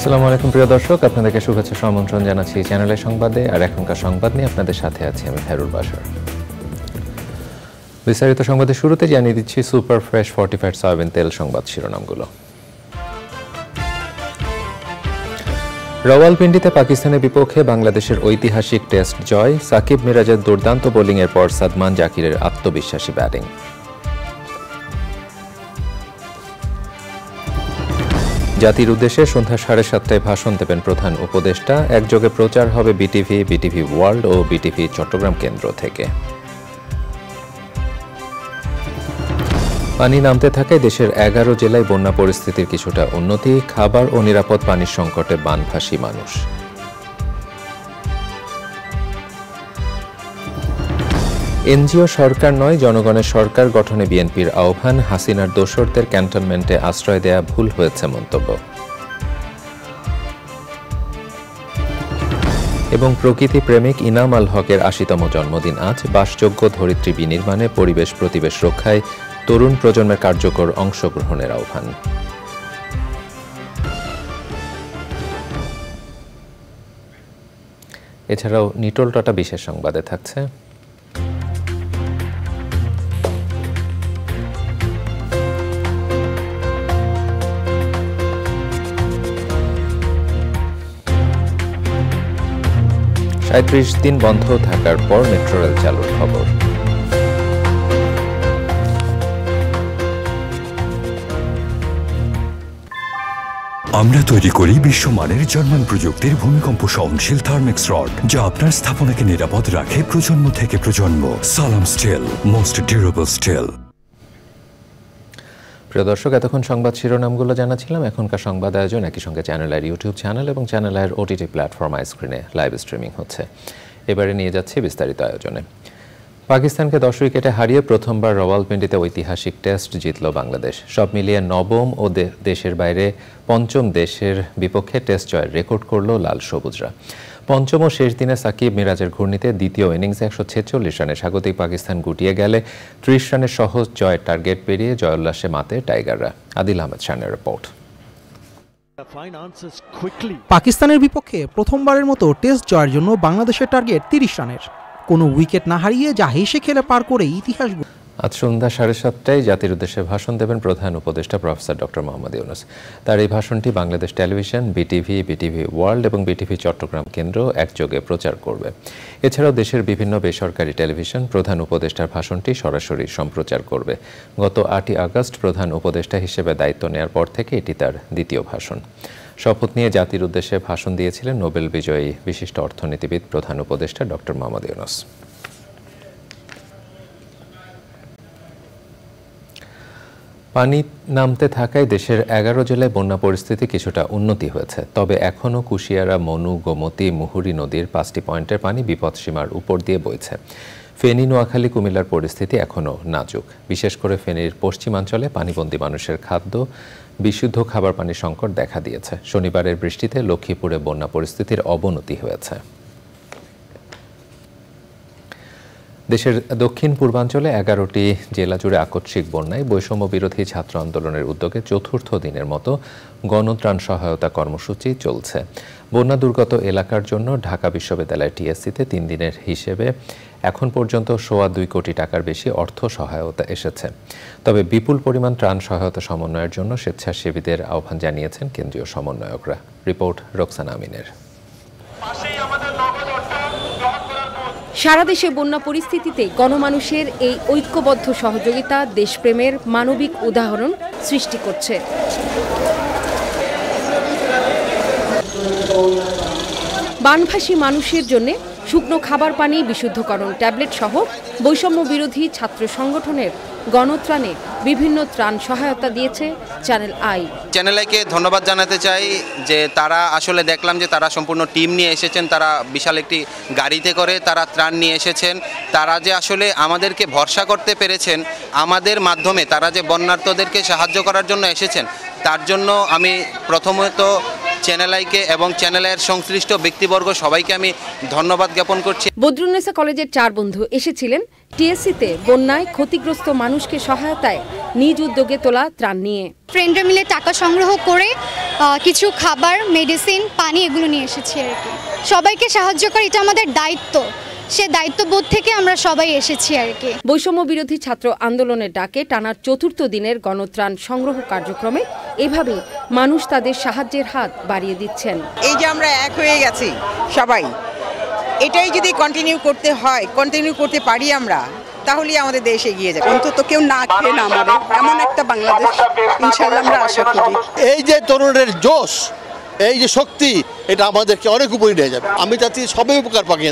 আসসালামু আলাইকুম প্রিয় দর্শক, আপনাদেরকে শুভেচ্ছা আমন্ত্রণ জানাচ্ছি চ্যানেলের সংবাদে। আর এখনকার সংবাদ নিয়ে আপনাদের সাথে আছি আমি ফেরুল বাশার। বিস্তারিত সংবাদের শুরুতে জানিয়ে দিচ্ছি সুপার ফ্রেশ ফর্টিফাইড সয়াবিন তেল সংবাদ শিরোনামগুলো। রাওয়ালপিন্ডিতে পাকিস্তানের বিপক্ষে বাংলাদেশের ঐতিহাসিক টেস্ট জয়, সাকিব মিরাজের দুর্দান্ত বোলিংয়ের পর সাদমান জাকিরের আত্মবিশ্বাসী ব্যাটিং। জাতির উদ্দেশ্যে সন্ধ্যা 7:30টায় ভাষণ দেবেন প্রধান উপদেষ্টা। একযোগে প্রচার হবে বিটিভি, বিটিভি ওয়ার্ল্ড ও বিটিভি চট্টগ্রাম কেন্দ্র থেকে। পানি নামতে থাকায় দেশের 11 জেলায় বন্যা পরিস্থিতির কিছুটা উন্নতি, খাবার ও নিরাপদ পানির সংকটে বানভাসী মানুষ। এনজিও সরকার নয়, জনগণের সরকার গঠনে বিএনপির আহ্বান, হাসিনার দোসরদের ক্যান্টনমেন্টে আশ্রয় দেয়া ভুল হয়েছে মন্তব্য। এবং প্রকৃতি প্রেমিক ইনাম আল হকের ৮০তম জন্মদিন আজ। বাসযোগ্য ধরিত্রী বিনির্মাণে পরিবেশ প্রতিবেশ রক্ষায় তরুণ প্রজন্মের কার্যকর অংশগ্রহণের আহ্বান। এছাড়াও নিটোলটাটা বিশেষ সংবাদে থাকছে $৩৭ দিন বন্ধ থাকার পর মেট্রো রেল চালুর খবর। আমরা তৈরি করি বিশ্বমানের জার্মান প্রযুক্তির ভূমিকম্প সহনশীল থার্মেক্স রড, যা আপনার স্থাপনাকে নিরাপদ রাখে প্রজন্ম থেকে প্রজন্ম। সালাম স্টিল, মোস্ট ডিউরেবল স্টিল। প্রিয় দর্শক, এতক্ষণ সংবাদ শিরোনামগুলো জানাছিলাম। এখনকার সংবাদ আয়োজন একই সঙ্গে চ্যানেলের ইউটিউব চ্যানেল এবং চ্যানেলের ওটিটি প্ল্যাটফর্ম আইস্ক্রিনে লাইভ স্ট্রিমিং হচ্ছে। এবারে নিয়ে যাচ্ছি বিস্তারিত আয়োজনে। পাকিস্তানকে 10 উইকেটে হারিয়ে প্রথমবার রাওয়ালপিন্ডিতে ঐতিহাসিক টেস্ট জিতল বাংলাদেশ। সব মিলিয়ে নবম ও দেশের বাইরে পঞ্চম দেশের বিপক্ষে টেস্ট জয়ের রেকর্ড করল লাল সবুজরা। পঞ্চম ও শেষ দিনে সাকিব মিরাজের ঘূর্ণিতে দ্বিতীয় ইনিংসে 146 রানে স্বাগতিক পাকিস্তান গুটিয়ে গেলে 30 রানের সহজ জয়ের টার্গেট পেরিয়ে জয়োল্লাসে মাতে টাইগাররা। আদিল আহমেদ শানের রিপোর্ট। পাকিস্তানের বিপক্ষে প্রথমবারের মতো টেস্ট জয়ের জন্য বাংলাদেশের টার্গেট 30 রানের। কোনো উইকেট না হারিয়ে যা হেসে খেলে পার করে ইতিহাস। আজ সন্ধ্যা 7:30টায় জাতির উদ্দেশ্যে ভাষণ দেবেন প্রধান উপদেষ্টা প্রফেসর ডক্টর মোহাম্মদ ইউনূস। তার এই ভাষণটি Bangladesh television, BTV, BTV world এবং বিটিভি চট্টগ্রাম কেন্দ্র একযোগে প্রচার করবে। এছাড়াও দেশের বিভিন্ন বেসরকারি টেলিভিশন প্রধান উপদেষ্টার ভাষণটি সরাসরি সম্প্রচার করবে। গত 8ই আগস্ট প্রধান উপদেষ্টা হিসেবে দায়িত্ব নেওয়ার পর থেকে এটি তার দ্বিতীয় ভাষণ। শপথ নিয়ে জাতির উদ্দেশ্যে ভাষণ দিয়েছিলেন নোবেল বিজয়ী বিশিষ্ট অর্থনীতিবিদ প্রধান উপদেষ্টা ডক্টর মোহাম্মদ ইউনূস। পানি নামতে থাকায় দেশের 11 জেলায় বন্যা পরিস্থিতি কিছুটা উন্নতি হয়েছে। তবে এখনও কুশিয়ারা, মনু, গোমতী, মুহুরী নদীর 5টি পয়েন্টের পানি বিপদসীমার উপর দিয়ে বইছে। ফেনী, নোয়াখালী, কুমিল্লার পরিস্থিতি এখনও নাজুক। বিশেষ করে ফেনীর পশ্চিমাঞ্চলে পানিবন্দী মানুষের খাদ্য, বিশুদ্ধ খাবার পানির সংকট দেখা দিয়েছে। শনিবারের বৃষ্টিতে লক্ষ্মীপুরে বন্যা পরিস্থিতির অবনতি হয়েছে। দেশের দক্ষিণ পূর্বাঞ্চলে 11টি জেলা জুড়ে আকস্মিক বন্যায় বৈষম্য বিরোধী ছাত্র আন্দোলনের উদ্যোগে চতুর্থ দিনের মতো গণত্রাণ সহায়তা কর্মসূচি চলছে। বন্যা দুর্গত এলাকার জন্য ঢাকা বিশ্ববিদ্যালয়ের টিএসসিতে 3 দিনের হিসেবে এখন পর্যন্ত 2.25 কোটি টাকার বেশি অর্থ সহায়তা এসেছে। তবে বিপুল পরিমাণ ত্রাণ সহায়তা সমন্বয়ের জন্য স্বেচ্ছাসেবীদের আহ্বান জানিয়েছেন কেন্দ্রীয় সমন্বয়করা। রিপোর্ট রোকসানা আমিনের। সারা দেশে বন্যা পরিস্থিতিতে গণমানুষের এই ঐক্যবদ্ধ সহযোগিতা দেশপ্রেমের মানবিক উদাহরণ সৃষ্টি করছে। বানভাসী মানুষের জন্য শুকনো খাবার পানি, বিশুদ্ধকরণ ট্যাবলেট সহ বৈষম্য বিরোধী ছাত্র সংগঠনের গণত্রাণে বিভিন্ন ত্রাণ সহায়তা দিয়েছে চ্যানেল আই। চ্যানেল আইকে ধন্যবাদ জানাতে চাই যে তারা আসলে দেখলাম যে তারা সম্পূর্ণ টিম নিয়ে এসেছেন, তারা বিশাল একটি গাড়িতে করে তারা ত্রাণ নিয়ে এসেছেন। তারা যে আসলে আমাদেরকে ভরসা করতে পেরেছেন, আমাদের মাধ্যমে তারা যে বন্যার্তদেরকে সাহায্য করার জন্য এসেছেন, তার জন্য আমি প্রথমত চ্যানেল আইকে এবং চ্যানেল আইয়ের সংশ্লিষ্ট ব্যক্তিবর্গ সবাইকে আমি ধন্যবাদ জ্ঞাপন করছি। বদরুন্নেসা কলেজের 4 বন্ধু এসেছিলেন টিএসসিতে বন্যায় ক্ষতিগ্রস্ত মানুষকে সহায়তায় নিজ উদ্যোগে তোলা ত্রাণ নিয়ে। ফ্রেন্ডরা মিলে টাকা সংগ্রহ করে কিছু খাবার, মেডিসিন, পানি এগুলো নিয়ে এসেছি আর কি। সবাইকে সাহায্য করা এটা আমাদের দায়িত্ব, সে দায়িত্ববোধ থেকে আমরা সবাই এসেছি আর কি। বৈষম্য বিরোধী ছাত্র আন্দোলনের ডাকে টানার 4র্থ দিনের গণত্রাণ সংগ্রহ কার্যক্রমে এভাবেই মানুষ তাদের সাহায্যের হাত বাড়িয়ে দিচ্ছেন। এই যে আমরা এক হয়ে গেছি সবাই, এটাই যদি কন্টিনিউ করতে পারি আমরা, তাহলেই আমাদের দেশ এগিয়ে যাবে। অন্তত কেউ না খেয়ে না মরে, এমন একটা বাংলাদেশ ইনশাআল্লাহ আমরা আশা করি। এই যে তরুণের জোশ, এই যে শক্তি, এটা আমাদেরকে অনেক উপরে নিয়ে যাবে। আমি চাচ্ছি সবাই উপকার পাকে,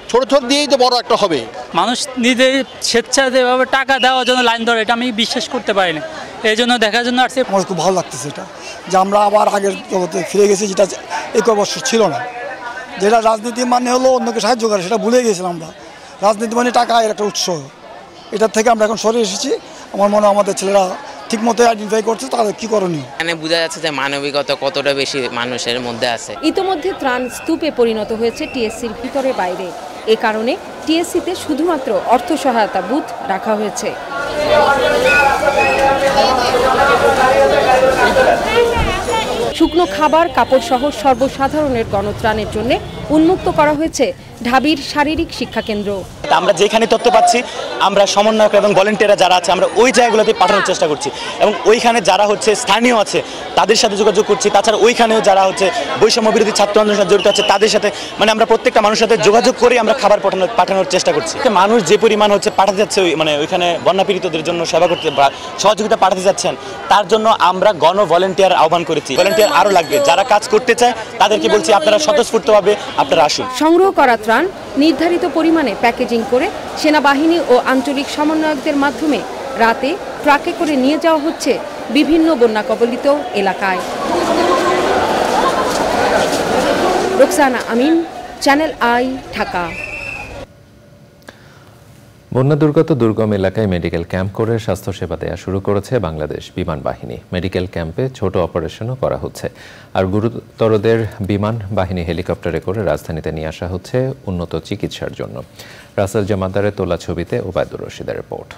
ছোট ছোট দিয়েই তো বড় একটা হবে। মানুষ নিজের স্বেচ্ছাভাবে টাকা দেওয়ার জন্য লাইন ধরে, এটা আমি বিশ্বাস করতে পারি না। এই জন্য দেখার জন্য আসছে। আমার খুব ভালো লাগতেছে এটা, যে আমরা আবার আগের জগতে ফিরে গেছি, যেটা 21 বছর ছিল না। যেটা রাজনীতি মানে হলো অন্যকে সাহায্য করে, সেটা ভুলে গেছিলাম আমরা। রাজনীতি মানে টাকা এর একটা উৎস, এটার থেকে আমরা এখন সরে এসেছি। আমার মনে হয় আমাদের ছেলেরা ঠিকমতো আইডেন্টিফাই করছে তাদের কি করণীয়। মানে বোঝা যাচ্ছে যে মানবিকতা কতটা বেশি মানুষের মধ্যে আছে। ইতোমধ্যে ত্রাণ স্তূপে পরিণত হয়েছে টিএসসির ভিতরে বাইরে। এ কারণে টিএসসিতে শুধুমাত্র অর্থ সহায়তা বুথ রাখা হয়েছে। শুকনো খাবার, কাপড় সহ সর্বসাধারণের গণত্রাণের জন্য উন্মুক্ত করা হয়েছে ঢাবির শারীরিক শিক্ষা কেন্দ্র। আমরা যেখানে তথ্য পাচ্ছি, আমরা সমন্বয়ক এবং ভলেন্টিয়াররা যারা আছে, আমরা ওই জায়গাগুলোতে পাঠানোর চেষ্টা করছি এবং ওইখানে যারা স্থানীয় আছে তাদের সাথে যোগাযোগ করছি। তাছাড়া ওইখানেও যারা বৈষম্য বিরোধী ছাত্র আন্দোলনের সাথে জড়িত আছে তাদের সাথে, মানে আমরা প্রত্যেকটা মানুষের সাথে যোগাযোগ করে আমরা খাবার পাঠানোর চেষ্টা করছি। মানুষ যে পরিমাণ পাঠাতে যাচ্ছে, মানে ওইখানে বন্যা পীড়িতদের জন্য সেবা করতে বা সহযোগিতা পাঠাতে যাচ্ছেন, তার জন্য আমরা গণ ভলেন্টিয়ার আহ্বান করেছি। ভলেন্টিয়ার আরও লাগবে, যারা কাজ করতে চায় তাদেরকে বলছি আপনারা স্বতঃস্ফূর্তভাবে আপনারা আসুন। সংগ্রহ করা ত্রাণ নির্ধারিত পরিমাণে প্যাকেজিং করে সেনাবাহিনী ও আঞ্চলিক সমন্বয়কদের মাধ্যমে রাতে ট্রাকে করে নিয়ে যাওয়া হচ্ছে বিভিন্ন বন্যা কবলিত এলাকায়। রোকসানা আমিন, চ্যানেল আই, ঢাকা। বন্যা দুর্গত দুর্গম এলাকায় মেডিকেল ক্যাম্প করে স্বাস্থ্যসেবা দেওয়া শুরু করেছে বাংলাদেশ বিমান বাহিনী। মেডিকেল ক্যাম্পে ছোট অপারেশনও করা হচ্ছে, আর গুরুতরদের বিমান বাহিনী হেলিকপ্টারে করে রাজধানীতে নিয়ে আসা হচ্ছে উন্নত চিকিৎসার জন্য। রাসেল জামাদারের তোলা ছবিতে ওবায়দুর রশিদের রিপোর্ট।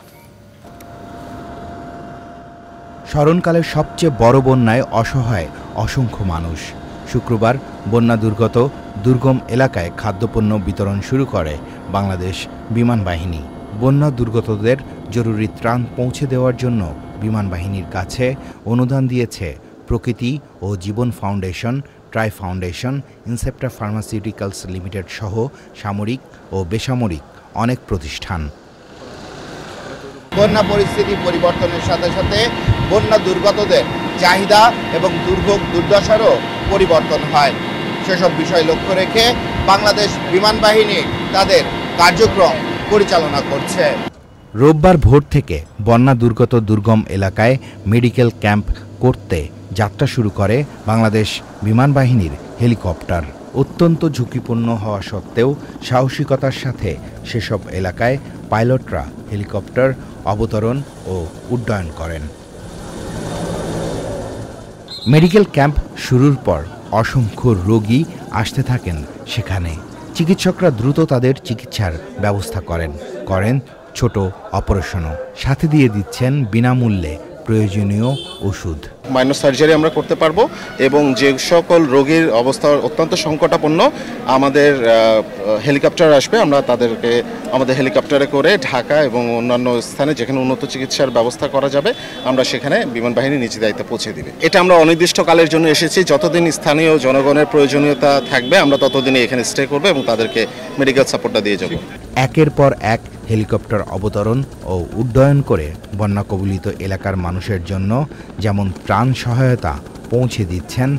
স্মরণকালের সবচেয়ে বড় বন্যায় অসহায় অসংখ্য মানুষ। শুক্রবার বন্যা দুর্গত দুর্গম এলাকায় খাদ্যপণ্য বিতরণ শুরু করে বাংলাদেশ বিমান বাহিনী। বন্যা দুর্গতদের জরুরি ত্রাণ পৌঁছে দেওয়ার জন্য বিমান বাহিনীর কাছে অনুদান দিয়েছে প্রকৃতি ও Jibon foundation, try foundation, Incepta pharmaceuticals limited সহ সামরিক ও বেসামরিক অনেক প্রতিষ্ঠান। বন্যা পরিস্থিতি পরিবর্তনের সাথে সাথে বন্যা দুর্গতদের চাহিদা এবং দুর্ভোগ দুর্দশারও পরিবর্তন হয়। সেসব বিষয় লক্ষ্য রেখে বাংলাদেশ বিমান বাহিনী তাদের কার্যক্রম পরিচালনা করছে। রোববার ভোর থেকে বন্যা দুর্গত দুর্গম এলাকায় মেডিকেল ক্যাম্প করতে যাত্রা শুরু করে বাংলাদেশ বিমান বাহিনীর হেলিকপ্টার। অত্যন্ত ঝুঁকিপূর্ণ হওয়া সত্ত্বেও সাহসিকতার সাথে সেসব এলাকায় পাইলটরা হেলিকপ্টার অবতরণ ও উড্ডয়ন করেন। মেডিকেল ক্যাম্প শুরুর পর অসংখ্য রোগী আসতে থাকেন সেখানে। চিকিৎসকরা দ্রুত তাদের চিকিৎসার ব্যবস্থা করেন ছোট অপারেশনও, সাথে দিয়ে দিচ্ছেন বিনামূল্যে প্রয়োজনীয় ওষুধ। মাইনর সার্জারি আমরা করতে পারবো এবং যে সকল রোগীর অবস্থা অত্যন্ত সংকটাপন্ন, আমাদের হেলিকপ্টার আসবে, আমরা তাদেরকে আমাদের হেলিকপ্টারে করে ঢাকা এবং অন্যান্য স্থানে যেখানে উন্নত চিকিৎসার ব্যবস্থা করা যাবে আমরা সেখানে বিমান বাহিনী নিজ দায়িত্বে পৌঁছে দিবে। এটা আমরা অনির্দিষ্টকালের জন্য এসেছি, যতদিন স্থানীয় জনগণের প্রয়োজনীয়তা থাকবে আমরা ততদিনই এখানে স্টে করবো এবং তাদেরকে মেডিকেল সাপোর্টটা দিয়ে যাব। একের পর এক হেলিকপ্টার অবতরণ ও উড্ডয়ন করে বন্যা কবলিত এলাকার মানুষের জন্য যেমন ত্রাণ সহায়তা পৌঁছে দিচ্ছেন,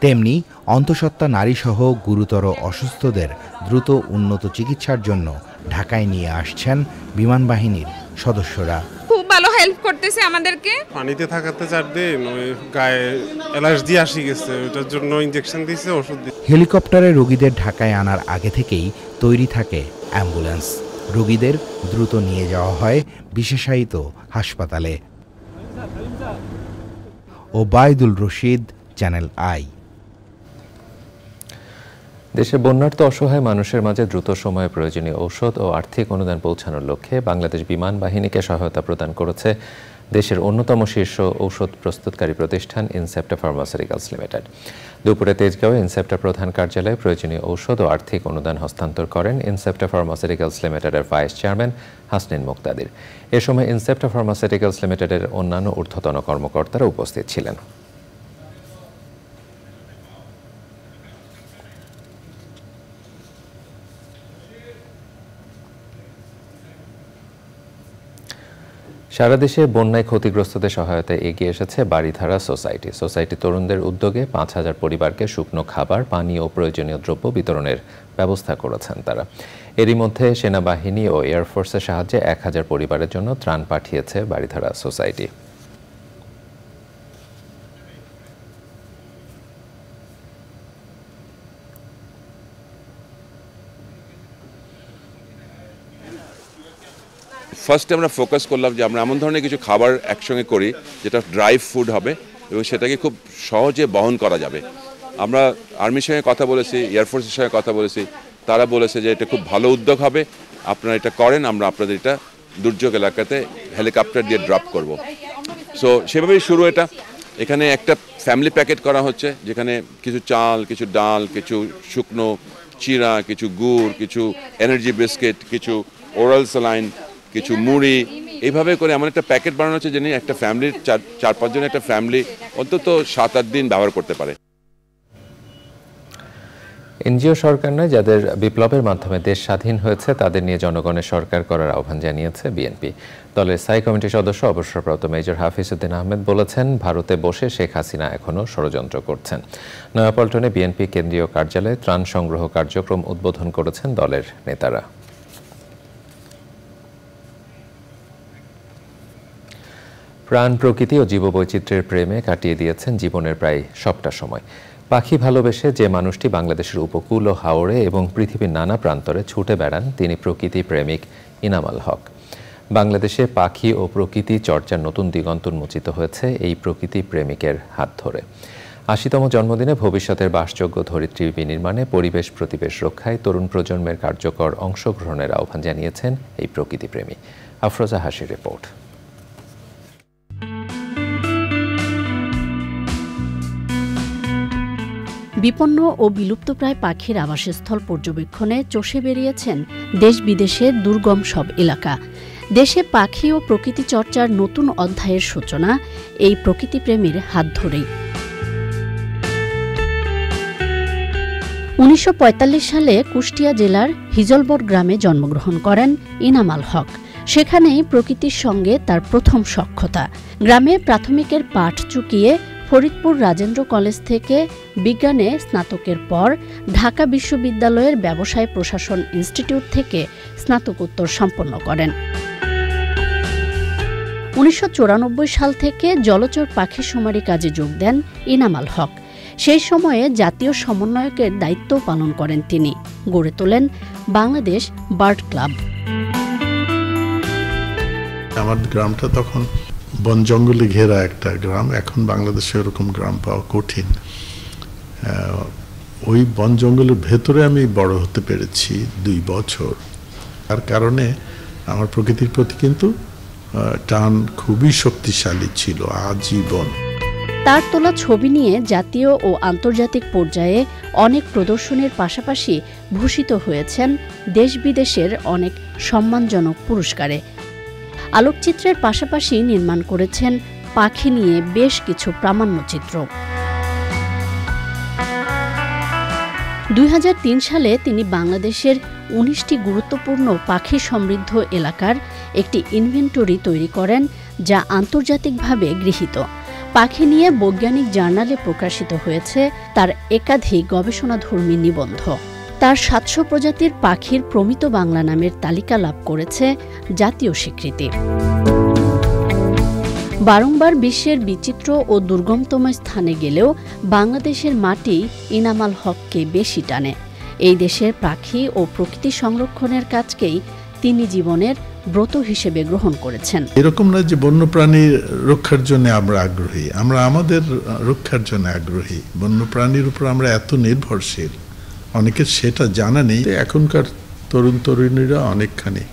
তেমনি অন্তঃসত্ত্বা নারীসহ গুরুতর অসুস্থদের দ্রুত উন্নত চিকিৎসার জন্য ঢাকায় নিয়ে আসছেন বিমান বাহিনীর সদস্যরা। খুব ভালো হেল্প করতেছে আমাদেরকে। পানিতে থাকাতে 4 দিন ওই গায়ে অ্যালার্জি আসি গেছে, ওটার জন্য ইনজেকশন দিয়েছে, ওষুধ দিয়েছে। হেলিকপ্টারে রোগীদের ঢাকায় আনার আগে থেকেই তৈরি থাকে অ্যাম্বুলেন্স। রোগীদের দ্রুত নিয়ে যাওয়া হয় বিশেষায়িত হাসপাতালে। Obaidul Rashid, channel I. দেশে বন্যার্ত অসহায় মানুষের মাঝে দ্রুত সময়ে প্রয়োজনীয় ঔষধ ও আর্থিক অনুদান পৌঁছানোর লক্ষ্যে বাংলাদেশ বিমান বাহিনীকে সহায়তা প্রদান করেছে দেশের অন্যতম শীর্ষ ঔষধ প্রস্তুতকারী প্রতিষ্ঠান ইনসেপ্টা ফার্মাসিউটিক্যালস লিমিটেড। দুপুরে তেজগাঁও ইনসেপ্টা প্রধান কার্যালয়ে প্রয়োজনীয় ঔষধ ও আর্থিক অনুদান হস্তান্তর করেন ইনসেপ্টা ফার্মাসিউটিক্যালস লিমিটেডের ভাইস চেয়ারম্যান হাসনিন মুক্তাদির। এ সময় ইনসেপ্টা ফার্মাসিউটিক্যালস লিমিটেডের অন্যান্য ঊর্ধ্বতন কর্মকর্তারা উপস্থিত ছিলেন। সারা দেশে বন্যায় ক্ষতিগ্রস্তদের সহায়তায় এগিয়ে এসেছে বাড়িধারা সোসাইটি। সোসাইটি তরুণদের উদ্যোগে ৫,০০০ পরিবারকে শুকনো খাবার, পানি ও প্রয়োজনীয় দ্রব্য বিতরণের ব্যবস্থা করেছেন তারা। এরই মধ্যে সেনাবাহিনী ও এয়ারফোর্সের সাহায্যে ১,০০০ পরিবারের জন্য ত্রাণ পাঠিয়েছে বাড়িধারা সোসাইটি। ফার্স্টে আমরা ফোকাস করলাম যে আমরা এমন ধরনের কিছু খাবার একসঙ্গে করি যেটা ড্রাই ফুড হবে এবং সেটাকে খুব সহজে বহন করা যাবে। আমরা আর্মির সঙ্গে কথা বলেছি, এয়ারফোর্সের সঙ্গে কথা বলেছি, তারা বলেছে যে এটা খুব ভালো উদ্যোগ হবে, আপনারা এটা করেন, আমরা আপনাদের এটা দুর্যোগ এলাকাতে হেলিকপ্টার দিয়ে ড্রপ করব। সো সেভাবেই শুরু এটা। এখানে একটা ফ্যামিলি প্যাকেট করা হচ্ছে যেখানে কিছু চাল, কিছু ডাল, কিছু শুকনো চিরা, কিছু গুড়, কিছু এনার্জি বিস্কিট, কিছু ওরাল স্যালাইন, কিছু মুড়ি, এইভাবে করে এমন একটা প্যাকেট বানানো হচ্ছে যেন একটা ফ্যামিলির ৪-৫ জন একটা ফ্যামিলি অন্তত ৭-৮ দিন ব্যবহার করতে পারে। এনজিও সরকার নয়, যাদের বিপ্লবের মাধ্যমে দেশ স্বাধীন হয়েছে তাদের নিয়ে জনগণের সরকার করার আহ্বান জানিয়েছে বিএনপি। দলের স্থায়ী কমিটির সদস্য অবসরপ্রাপ্ত মেজর হাফিজউদ্দিন আহমেদ বলেছেন, ভারতে বসে শেখ হাসিনা এখনও ষড়যন্ত্র করছেন। নয়াপল্টনে বিএনপি কেন্দ্রীয় কার্যালয়ে ত্রাণ সংগ্রহ কার্যক্রম উদ্বোধন করেছেন দলের নেতারা। প্রাণ, প্রকৃতি ও জীববৈচিত্র্যের প্রেমে কাটিয়ে দিয়েছেন জীবনের প্রায় সবটা সময়। পাখি ভালোবেসে যে মানুষটি বাংলাদেশের উপকূল ও হাওরে এবং পৃথিবীর নানা প্রান্তরে ছুটে বেড়ান তিনি প্রকৃতি প্রেমিক ইনামাল হক। বাংলাদেশে পাখি ও প্রকৃতি চর্চার নতুন দিগন্ত উন্মোচিত হয়েছে এই প্রকৃতি প্রেমিকের হাত ধরে। ৮০তম জন্মদিনে ভবিষ্যতের বাসযোগ্য ধরিত্রী বিনির্মাণে পরিবেশ প্রতিবেশ রক্ষায় তরুণ প্রজন্মের কার্যকর অংশগ্রহণের আহ্বান জানিয়েছেন এই প্রকৃতি প্রেমী। আফরোজা হাসির রিপোর্ট। বিপন্ন ও বিলুপ্তপ্রায় পাখির আবাসস্থল পর্যবেক্ষণে চষে বেরিয়েছেন দেশ বিদেশের দুর্গম সব এলাকা। দেশে পাখি ও প্রকৃতি চর্চার নতুন অধ্যায়ের সূচনা এই প্রকৃতিপ্রেমীর হাত ধরেই। ১৯৪৫ সালে কুষ্টিয়া জেলার হিজলবর গ্রামে জন্মগ্রহণ করেন ইনামাল হক। সেখানেই প্রকৃতির সঙ্গে তার প্রথম সখ্যতা। গ্রামে প্রাথমিকের পাঠ চুকিয়ে ফরিদপুর রাজেন্দ্র কলেজ থেকে বিজ্ঞানে স্নাতকের পর ঢাকা বিশ্ববিদ্যালয়ের ব্যবসায় প্রশাসন ইনস্টিটিউট থেকে স্নাতকোত্তর সম্পন্ন করেন। ১৯৯৪ সাল থেকে জলচর পাখি শুমারি কাজে যোগ দেন ইনামাল হক। সেই সময়ে জাতীয় সমন্বয়কের দায়িত্ব পালন করেন তিনি। গড়ে তোলেন বাংলাদেশ বার্ড ক্লাব। আমার গ্রামটা তখন বন জঙ্গলে ঘেরা একটা গ্রাম, এখন বাংলাদেশে এরকম গ্রাম পাওয়া কঠিন। ওই বন জঙ্গলের ভেতরে আমি বড় হতে পেরেছি ২ বছর। তার কারণে আমার প্রকৃতির প্রতি কিন্তু টান খুবই শক্তিশালী ছিল আজীবন। তার তোলা ছবি নিয়ে জাতীয় ও আন্তর্জাতিক পর্যায়ে অনেক প্রদর্শনীর পাশাপাশি ভূষিত হয়েছেন দেশ বিদেশের অনেক সম্মানজনক পুরস্কারে। আলোকচিত্রের পাশাপাশি নির্মাণ করেছেন পাখি নিয়ে বেশ কিছু প্রামাণ্যচিত্র। ২০০৩ সালে তিনি বাংলাদেশের ১৯টি গুরুত্বপূর্ণ পাখি সমৃদ্ধ এলাকার একটি ইনভেন্টরি তৈরি করেন, যা আন্তর্জাতিকভাবে গৃহীত। পাখি নিয়ে বৈজ্ঞানিক জার্নালে প্রকাশিত হয়েছে তার একাধিক গবেষণাধর্মী নিবন্ধ। তার ৭০০ প্রজাতির পাখির প্রমিত বাংলা নামের তালিকা লাভ করেছে জাতীয় স্বীকৃতি। বারংবার বিশ্বের বিচিত্র ও দুর্গমতম স্থানে গেলেও বাংলাদেশের মাটি ইনামাল হককে বেশি টানে। এই দেশের পাখি ও প্রকৃতি সংরক্ষণের কাজকেই তিনি জীবনের ব্রত হিসেবে গ্রহণ করেছেন। এরকম না যে বন্যপ্রাণীর রক্ষার জন্য আমরা আগ্রহী, আমরা আমাদের রক্ষার জন্য আগ্রহী। বন্যপ্রাণীর উপর আমরা এত নির্ভরশীল, অনেকের সেটা জানা নেই। এখনকার তরুণ তরুণীরা অনেকখানি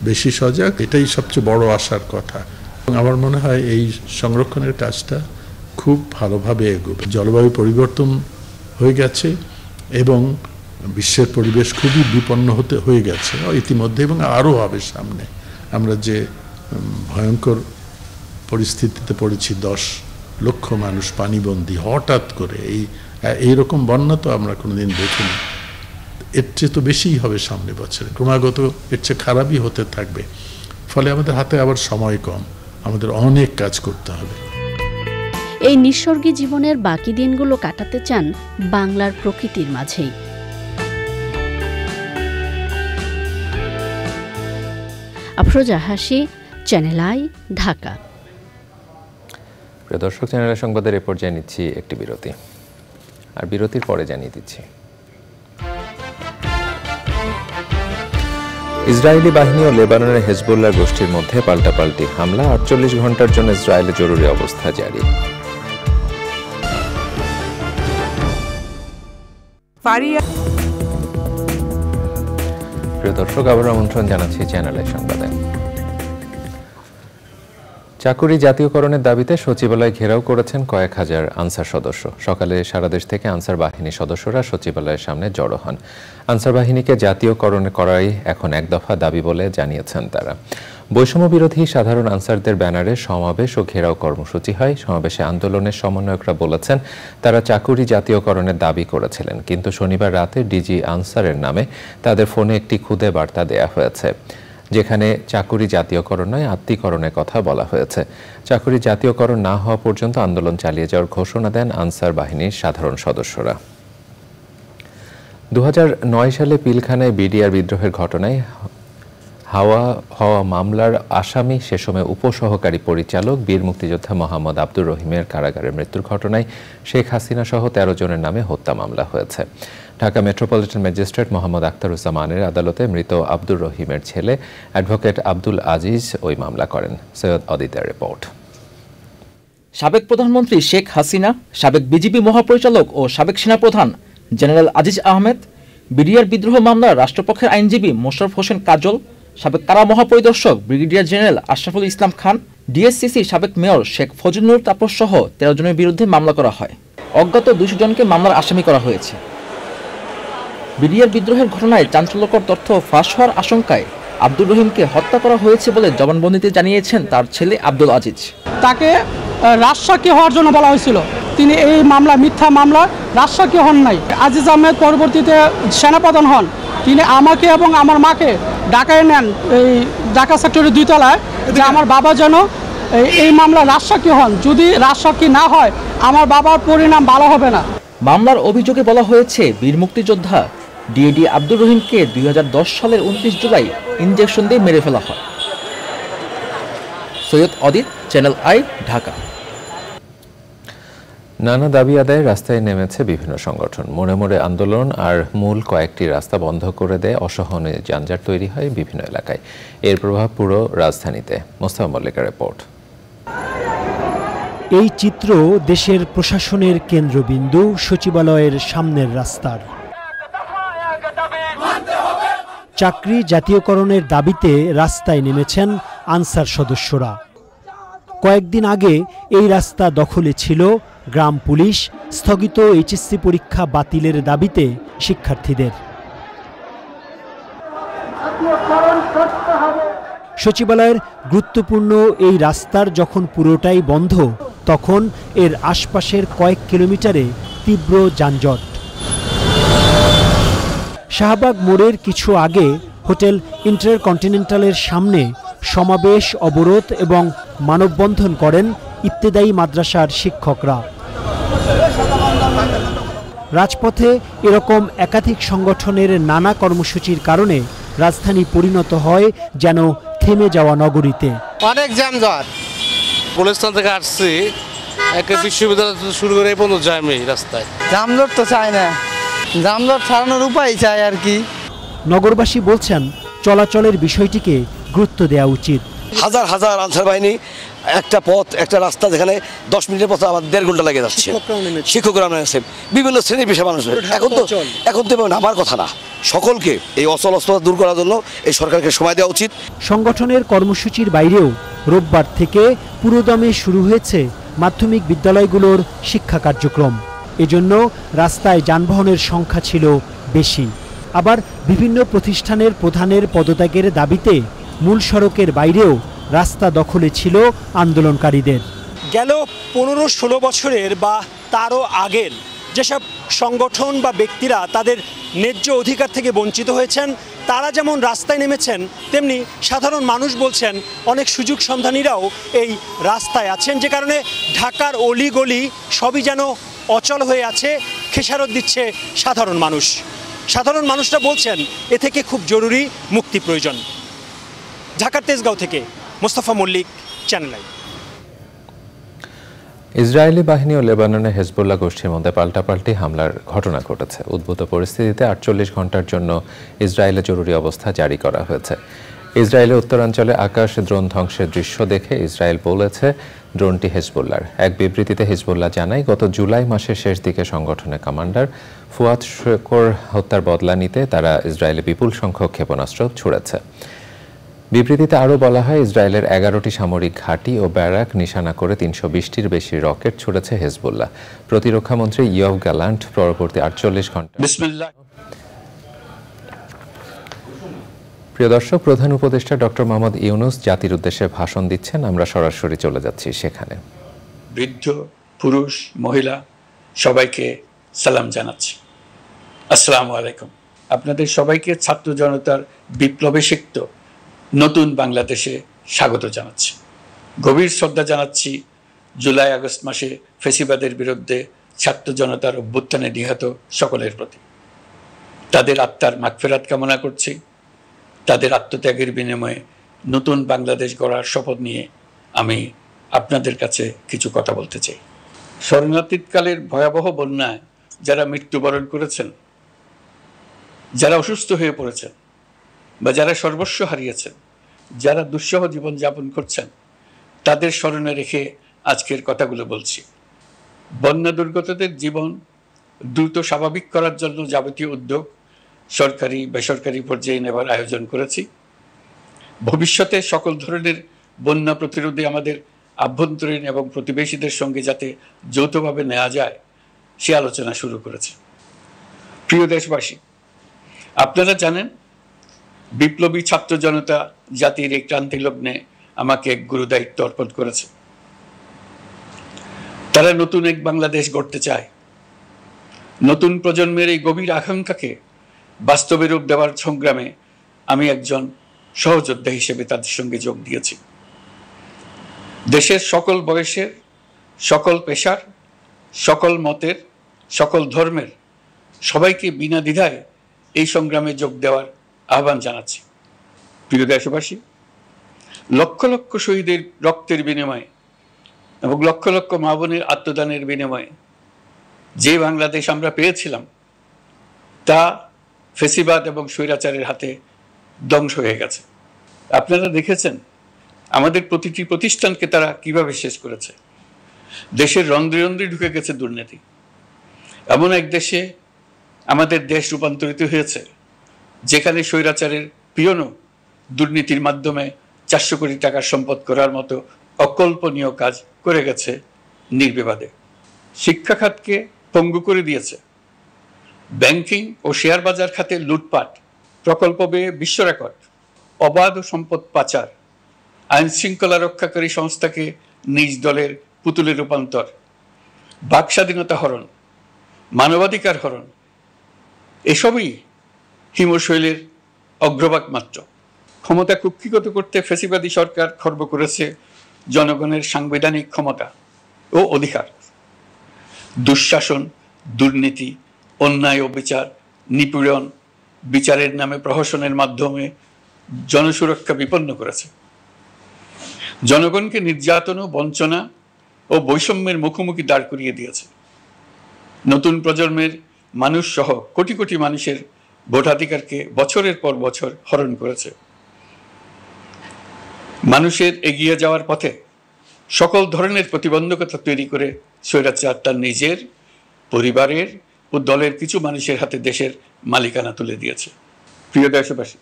বেশি সজাগ, এটাই সবচেয়ে বড় আশার কথা। এবং আমার মনে হয় এই সংরক্ষণের কাজটা খুব ভালোভাবে এগোবে। জলবায়ু পরিবর্তন হয়ে গেছে এবং বিশ্বের পরিবেশ খুবই বিপন্ন হয়ে গেছে ইতিমধ্যে, এবং আরও হবে সামনে। আমরা যে ভয়ঙ্কর পরিস্থিতিতে পড়েছি, 10 লক্ষ মানুষ পানিবন্দী হঠাৎ করে, এইরকম বন্যা তো আমরা কোনোদিন দেখিনি। এর চেয়ে তো বেশিই হবে সামনে বছরে, ক্রমাগত এর চেয়ে খারাপই হতে থাকবে। ফলে আমাদের হাতে আবার সময় কম, আমাদের অনেক কাজ করতে হবে। এই নিঃসর্গী জীবনের বাকি দিনগুলো কাটাতে চান বাংলার প্রকৃতির মাঝেই। আফরোজা হাসি, চ্যানেল আই, ঢাকা। প্রিয় দর্শক, চ্যানেলের সংবাদের এ পর্যায়ে নিচ্ছি একটি বিরতি, আর বিরতির পরে জানিয়ে দিচ্ছি ইসরায়েলি বাহিনী ও লেবাননের হেজবুল্লাহ গোষ্ঠীর মধ্যে পাল্টাপাল্টি হামলা, 48 ঘন্টার জন্য ইসরায়েলে জরুরি অবস্থা জারি। প্রিয় দর্শক, আবার আমন্ত্রণ জানাচ্ছি চ্যানেলের সংবাদে। চাকুরি জাতীয়করণের দাবিতে সচিবালয় ঘেরাও করেছেন কয়েক হাজার আনসার সদস্য। সকালে সারা দেশ থেকে আনসার বাহিনীর সদস্যরা সচিবালয়ের সামনে জড়ো হন। আনসার বাহিনীকে জাতীয়করণ করাই এখন এক দফা দাবি বলে জানিয়েছেন তারা। বৈষম্য বিরোধী সাধারণ আনসারদের ব্যানারে সমাবেশ ও ঘেরাও কর্মসূচি হয়। সমাবেশে আন্দোলনের সমন্বয়করা বলেছেন তারা চাকুরি জাতীয়করণের দাবি করেছিলেন, কিন্তু শনিবার রাতে ডিজি আনসারের নামে তাদের ফোনে একটি খুদে বার্তা দেয়া হয়েছে, যেখানে চাকুরি জাতীয়করণ নয় আত্মীকরণের কথা বলা হয়েছে। চাকুরি জাতীয়করণ না হওয়া পর্যন্ত আন্দোলন চালিয়ে যাওয়ার ঘোষণা দেন আনসার বাহিনীর সাধারণ সদস্যরা। 2009 সালে পিলখানায় বিডিআর বিদ্রোহের ঘটনায় হওয়া মামলার আসামি, সে সময় উপসহকারী পরিচালক বীর মুক্তিযোদ্ধা মোহাম্মদ আব্দুর রহিমের কারাগারে মৃত্যুর ঘটনায় শেখ হাসিনা সহ 13 জনের নামে হত্যা মামলা হয়েছে। ঢাকা মেট্রোপলিটন ম্যাজিস্ট্রেট মোহাম্মদ আখতারুজ্জামানের আদালতে মৃত আব্দুর রহিমের ছেলে অ্যাডভোকেট আব্দুল আজিজ ওই মামলা করেন। সৈয়দ অদিতের রিপোর্ট। সাবেক প্রধানমন্ত্রী শেখ হাসিনা, সাবেক বিজিবি মহাপরিচালক ও সাবেক সেনাপ্রধান জেনারেল আজিজ আহমেদ, বিডিআর বিদ্রোহ মামলার রাষ্ট্রপক্ষের আইনজীবী মোশাররফ হোসেন কাজল, সাবেক কারা মহাপরিদর্শক brigadier general Ashraful Islam Khan, DSCC সাবেক মেয়র শেখ ফজলুল তাপস সহ 13 জনের বিরুদ্ধে মামলা করা হয়। অজ্ঞাত 200 জনকে মামলার আসামি করা হয়েছে। বিডিআর বিদ্রোহের ঘটনায় চাঞ্চল্যকর তথ্য ফাঁস হওয়ার আশঙ্কায় আব্দুর রহিমকে হত্যা করা হয়েছে বলে জবানবন্দিতে জানিয়েছেন তার ছেলে আব্দুল আজিজ। তাকে রাজসাক্ষী হওয়ার জন্য বলা হয়েছিল, তিনি এই মামলা মিথ্যা মামলা রাজসাক্ষী হন নাই। আজিজ আহমেদ পরবর্তীতে সেনাপ্রধান হন, তিনি আমাকে এবং আমার মাকে ঢাকায় নেন, এই ঢাকা সেক্টরের 2 তলায়, যে আমার বাবা যেন এই মামলা রাজসাক্ষী হন। যদি রাজসাক্ষী না হয় আমার বাবার পরিণাম ভালো হবে না। মামলার অভিযোগে বলা হয়েছে বীর মুক্তিযোদ্ধা ডিএডি আব্দুর রহিমকে 2010 সালের 29 জুলাই ইনজেকশন দিয়ে মেরে ফেলা হয়। সৈয়দ অদিত, চ্যানেল আই, ঢাকা। নানা দাবি আদায়ে রাস্তায় নেমেছে বিভিন্ন সংগঠন। মোড়ে মোড়ে আন্দোলন আর মূল কয়েকটি রাস্তা বন্ধ করে দেয় অসহনীয় যানজট তৈরি হয় বিভিন্ন এলাকায়। এর প্রভাব পুরো রাজধানীতে। মোস্তফা মল্লিকের রিপোর্ট। এই চিত্র দেশের প্রশাসনের কেন্দ্রবিন্দু সচিবালয়ের সামনের রাস্তার। চাকরি জাতীয়করণের দাবিতে রাস্তায় নেমেছেন আনসার সদস্যরা। কয়েকদিন আগে এই রাস্তা দখলে ছিল গ্রাম পুলিশ, স্থগিত এইচএসসি পরীক্ষা বাতিলের দাবিতে শিক্ষার্থীদের। সচিবালয়ের গুরুত্বপূর্ণ এই রাস্তার যখন পুরোটাই বন্ধ, তখন এর আশপাশের কয়েক কিলোমিটারে তীব্র যানজট। শাহবাগ মোড়ের কিছু আগে হোটেল ইন্টারকন্টিনেন্টালের সামনে সমাবেশ, অবরোধ এবং মানববন্ধন করেন ইবতেদায়ী মাদ্রাসার শিক্ষকরা। রাজপথে এরকম একাধিক সংগঠনের নানা কর্মসূচির কারণে রাজধানী পরিণত হয় যেন থেমে যাওয়া নগরীতে। অনেক যানজট। গুলিস্তান থেকে আসছি, একটা বিশ্ববিদ্যালয় শুরু করে এই পর্যন্ত যাই আমি রাস্তায়। যানজট তো চাই না, যানজট ছাড়ানোর উপায় চাই আর কি। নগরবাসী বলছেন চলাচলের বিষয়টিকে গুরুত্ব দেওয়া উচিত। হাজার হাজার আনসার বাহিনী একটা পথ একটা রাস্তা যেখানে 10 মিনিটের পথে আমার 1.5 ঘন্টা লেগে যাচ্ছে। শিক্ষকরা নেমেছে, বিভিন্ন শ্রেণীর পেশা মানুষ। এখন তো আমার কথা না, সকলকে এই অচল অবস্থা দূর করার জন্য এই সরকারকে সময় দেওয়া উচিত। সংগঠনের কর্মসূচির বাইরেও রোববার থেকে পুরোদমে শুরু হয়েছে মাধ্যমিক বিদ্যালয়গুলোর শিক্ষা কার্যক্রম। এজন্য রাস্তায় যানবাহনের সংখ্যা ছিল বেশি। আবার বিভিন্ন প্রতিষ্ঠানের প্রধানের পদত্যাগের দাবিতে মূল সড়কের বাইরেও রাস্তা দখলে ছিল আন্দোলনকারীদের। গেল 15-16 বছরের বা তারও আগের যেসব সংগঠন বা ব্যক্তিরা তাদের ন্যায্য অধিকার থেকে বঞ্চিত হয়েছেন, তারা যেমন রাস্তায় নেমেছেন, তেমনি সাধারণ মানুষ বলছেন অনেক সুযোগ সন্ধানীরাও এই রাস্তায় আছেন, যে কারণে ঢাকার অলিগলি সবই যেন অচল হয়ে আছে। খেসারত দিচ্ছে সাধারণ মানুষ। সাধারণ মানুষরা বলছেন এ থেকে খুব জরুরি মুক্তি প্রয়োজন। ঢাকার তেজগাঁও থেকে Mostafa Mallik, channel I. Israeli বাহিনী ও লেবাননে হেজবুল্লাহ গোষ্ঠীর মধ্যে পাল্টাপাল্টি হামলার ঘটনা ঘটেছে। উদ্ভূত পরিস্থিতিতে 48 ঘন্টার জন্য ইসরায়েলে জরুরি অবস্থা জারি করা হয়েছে। ইসরায়েলের উত্তরাঞ্চলে আকাশ ড্রোন ধ্বংসের দৃশ্য দেখে ইসরায়েল বলেছে ড্রোনটি হেজবুল্লাহর। এক বিবৃতিতে হিজবুল্লাহ জানায়, গত জুলাই মাসের শেষ দিকে সংগঠনের কমান্ডার ফুয়াদ শেকর হত্যার বদলা নিতে তারা ইসরায়েলে বিপুল সংখ্যক ক্ষেপণাস্ত্র ছুড়েছে। বিবৃতিতে আরও বলা হয়, ইসরায়েলের 11টি সামরিক ঘাঁটি ও ব্যারাক নিশানা করে 320টির বেশি রকেট ছুড়েছে হেজবুল্লাহ। প্রতিরক্ষামন্ত্রী ইয়ভ গ্যালান্ট পরবর্তী 48 ঘন্টা। প্রিয় দর্শক, প্রধান উপদেষ্টা ডক্টর মোহাম্মদ ইউনূস জাতির উদ্দেশ্যে ভাষণ দিচ্ছেন। আমরা সরাসরি চলে যাচ্ছি সেখানে। বৃদ্ধ, পুরুষ, মহিলা সবাইকে সালাম জানাচ্ছি। আসসালামু আলাইকুম। আপনাদের সবাইকে ছাত্র জনতার বিপ্লবে সিক্ত নতুন বাংলাদেশে স্বাগত জানাচ্ছি। গভীর শ্রদ্ধা জানাচ্ছি জুলাই আগস্ট মাসে ফ্যাসিবাদের বিরুদ্ধে ছাত্র জনতার অভ্যুত্থানে নিহত সকলের প্রতি। তাদের আত্মার মাগফিরাত কামনা করছি। তাদের আত্মত্যাগের বিনিময়ে নতুন বাংলাদেশ গড়ার শপথ নিয়ে আমি আপনাদের কাছে কিছু কথা বলতে চাই। শরণার্থীকালের ভয়াবহ বন্যায় যারা মৃত্যুবরণ করেছেন, যারা অসুস্থ হয়ে পড়েছেন বা যারা সর্বস্ব হারিয়েছেন, যারা দুঃসহ জীবনযাপন করছেন, তাদের স্মরণে রেখে আজকের কথাগুলো বলছি। বন্যা দুর্গতদের জীবন দ্রুত স্বাভাবিক করার জন্য যাবতীয় উদ্যোগ সরকারি বেসরকারি পর্যায়ে নেবার আয়োজন করেছি। ভবিষ্যতে সকল ধরনের বন্যা প্রতিরোধে আমাদের আভ্যন্তরীণ এবং প্রতিবেশীদের সঙ্গে যাতে যৌথভাবে নেওয়া যায় সে আলোচনা শুরু করেছে। প্রিয় দেশবাসী, আপনারা জানেন বিপ্লবী ছাত্র জনতা জাতির এই ক্রান্তি লগ্নে আমাকে এক গুরু দায়িত্ব অর্পণ করেছে। তারা নতুন এক বাংলাদেশ গড়তে চায়। নতুন প্রজন্মের এই গভীর আকাঙ্ক্ষাকে বাস্তবে রূপ দেওয়ার সংগ্রামে আমি একজন সহযোদ্ধা হিসেবে তাদের সঙ্গে যোগ দিয়েছি। দেশের সকল বয়সের, সকল পেশার, সকল মতের, সকল ধর্মের সবাইকে বিনা দ্বিধায় এই সংগ্রামে যোগ দেওয়ার আহ্বান জানাচ্ছি। প্রিয় দেশবাসী, লক্ষ লক্ষ শহীদের রক্তের বিনিময়ে এবং লক্ষ লক্ষ মা বোনের আত্মদানের বিনিময়ে যে বাংলাদেশ আমরা পেয়েছিলাম তা ফেসিবাদ এবং স্বৈরাচারের হাতে ধ্বংস হয়ে গেছে। আপনারা দেখেছেন আমাদের প্রতিটি প্রতিষ্ঠানকে তারা কিভাবে শেষ করেছে। দেশের রন্ধ্রে রন্ধ্রে ঢুকে গেছে দুর্নীতি। এমন এক দেশে আমাদের দেশ রূপান্তরিত হয়েছে যেখানে স্বৈরাচারের পিয়নও দুর্নীতির মাধ্যমে 400 কোটি টাকার সম্পদ করার মতো অকল্পনীয় কাজ করে গেছে নির্বিবাদে। শিক্ষা খাতকে পঙ্গু করে দিয়েছে। ব্যাংকিং ও শেয়ার বাজার খাতে লুটপাট, প্রকল্প ব্যয়ে বিশ্ব রেকর্ড, অবাধ সম্পদ পাচার, আইন শৃঙ্খলা রক্ষাকারী সংস্থাকে নিজ দলের পুতুলে রূপান্তর, বাক স্বাধীনতা হরণ, মানবাধিকার হরণ, এসবই হিমশৈলের অগ্রভাগ মাত্র। ক্ষমতা কুক্ষিগত করতে ফ্যাসিবাদী সরকার খর্ব করেছে জনগণের সাংবিধানিক ক্ষমতা ও অধিকার। দুঃশাসন, দুর্নীতি, অন্যায় ও বিচার, নিপীড়ন, বিচারের নামে প্রহসনের মাধ্যমে জনসুরক্ষা বিপন্ন করেছে। জনগণকে নির্যাতন, বঞ্চনা ও বৈষম্যের মুখোমুখি দাঁড় করিয়ে দিয়েছে। নতুন প্রজন্মের মানুষ সহ কোটি কোটি মানুষের ভোটাধিকারকে বছরের পর বছর হরণ করেছে। মানুষের এগিয়ে যাওয়ার পথে সকল ধরনের প্রতিবন্ধকতা তৈরি করে স্বৈরাচার তার নিজের, পরিবারের ও দলের কিছু মানুষের হাতে দেশের মালিকানা তুলে দিয়েছে। প্রিয় দেশবাসী,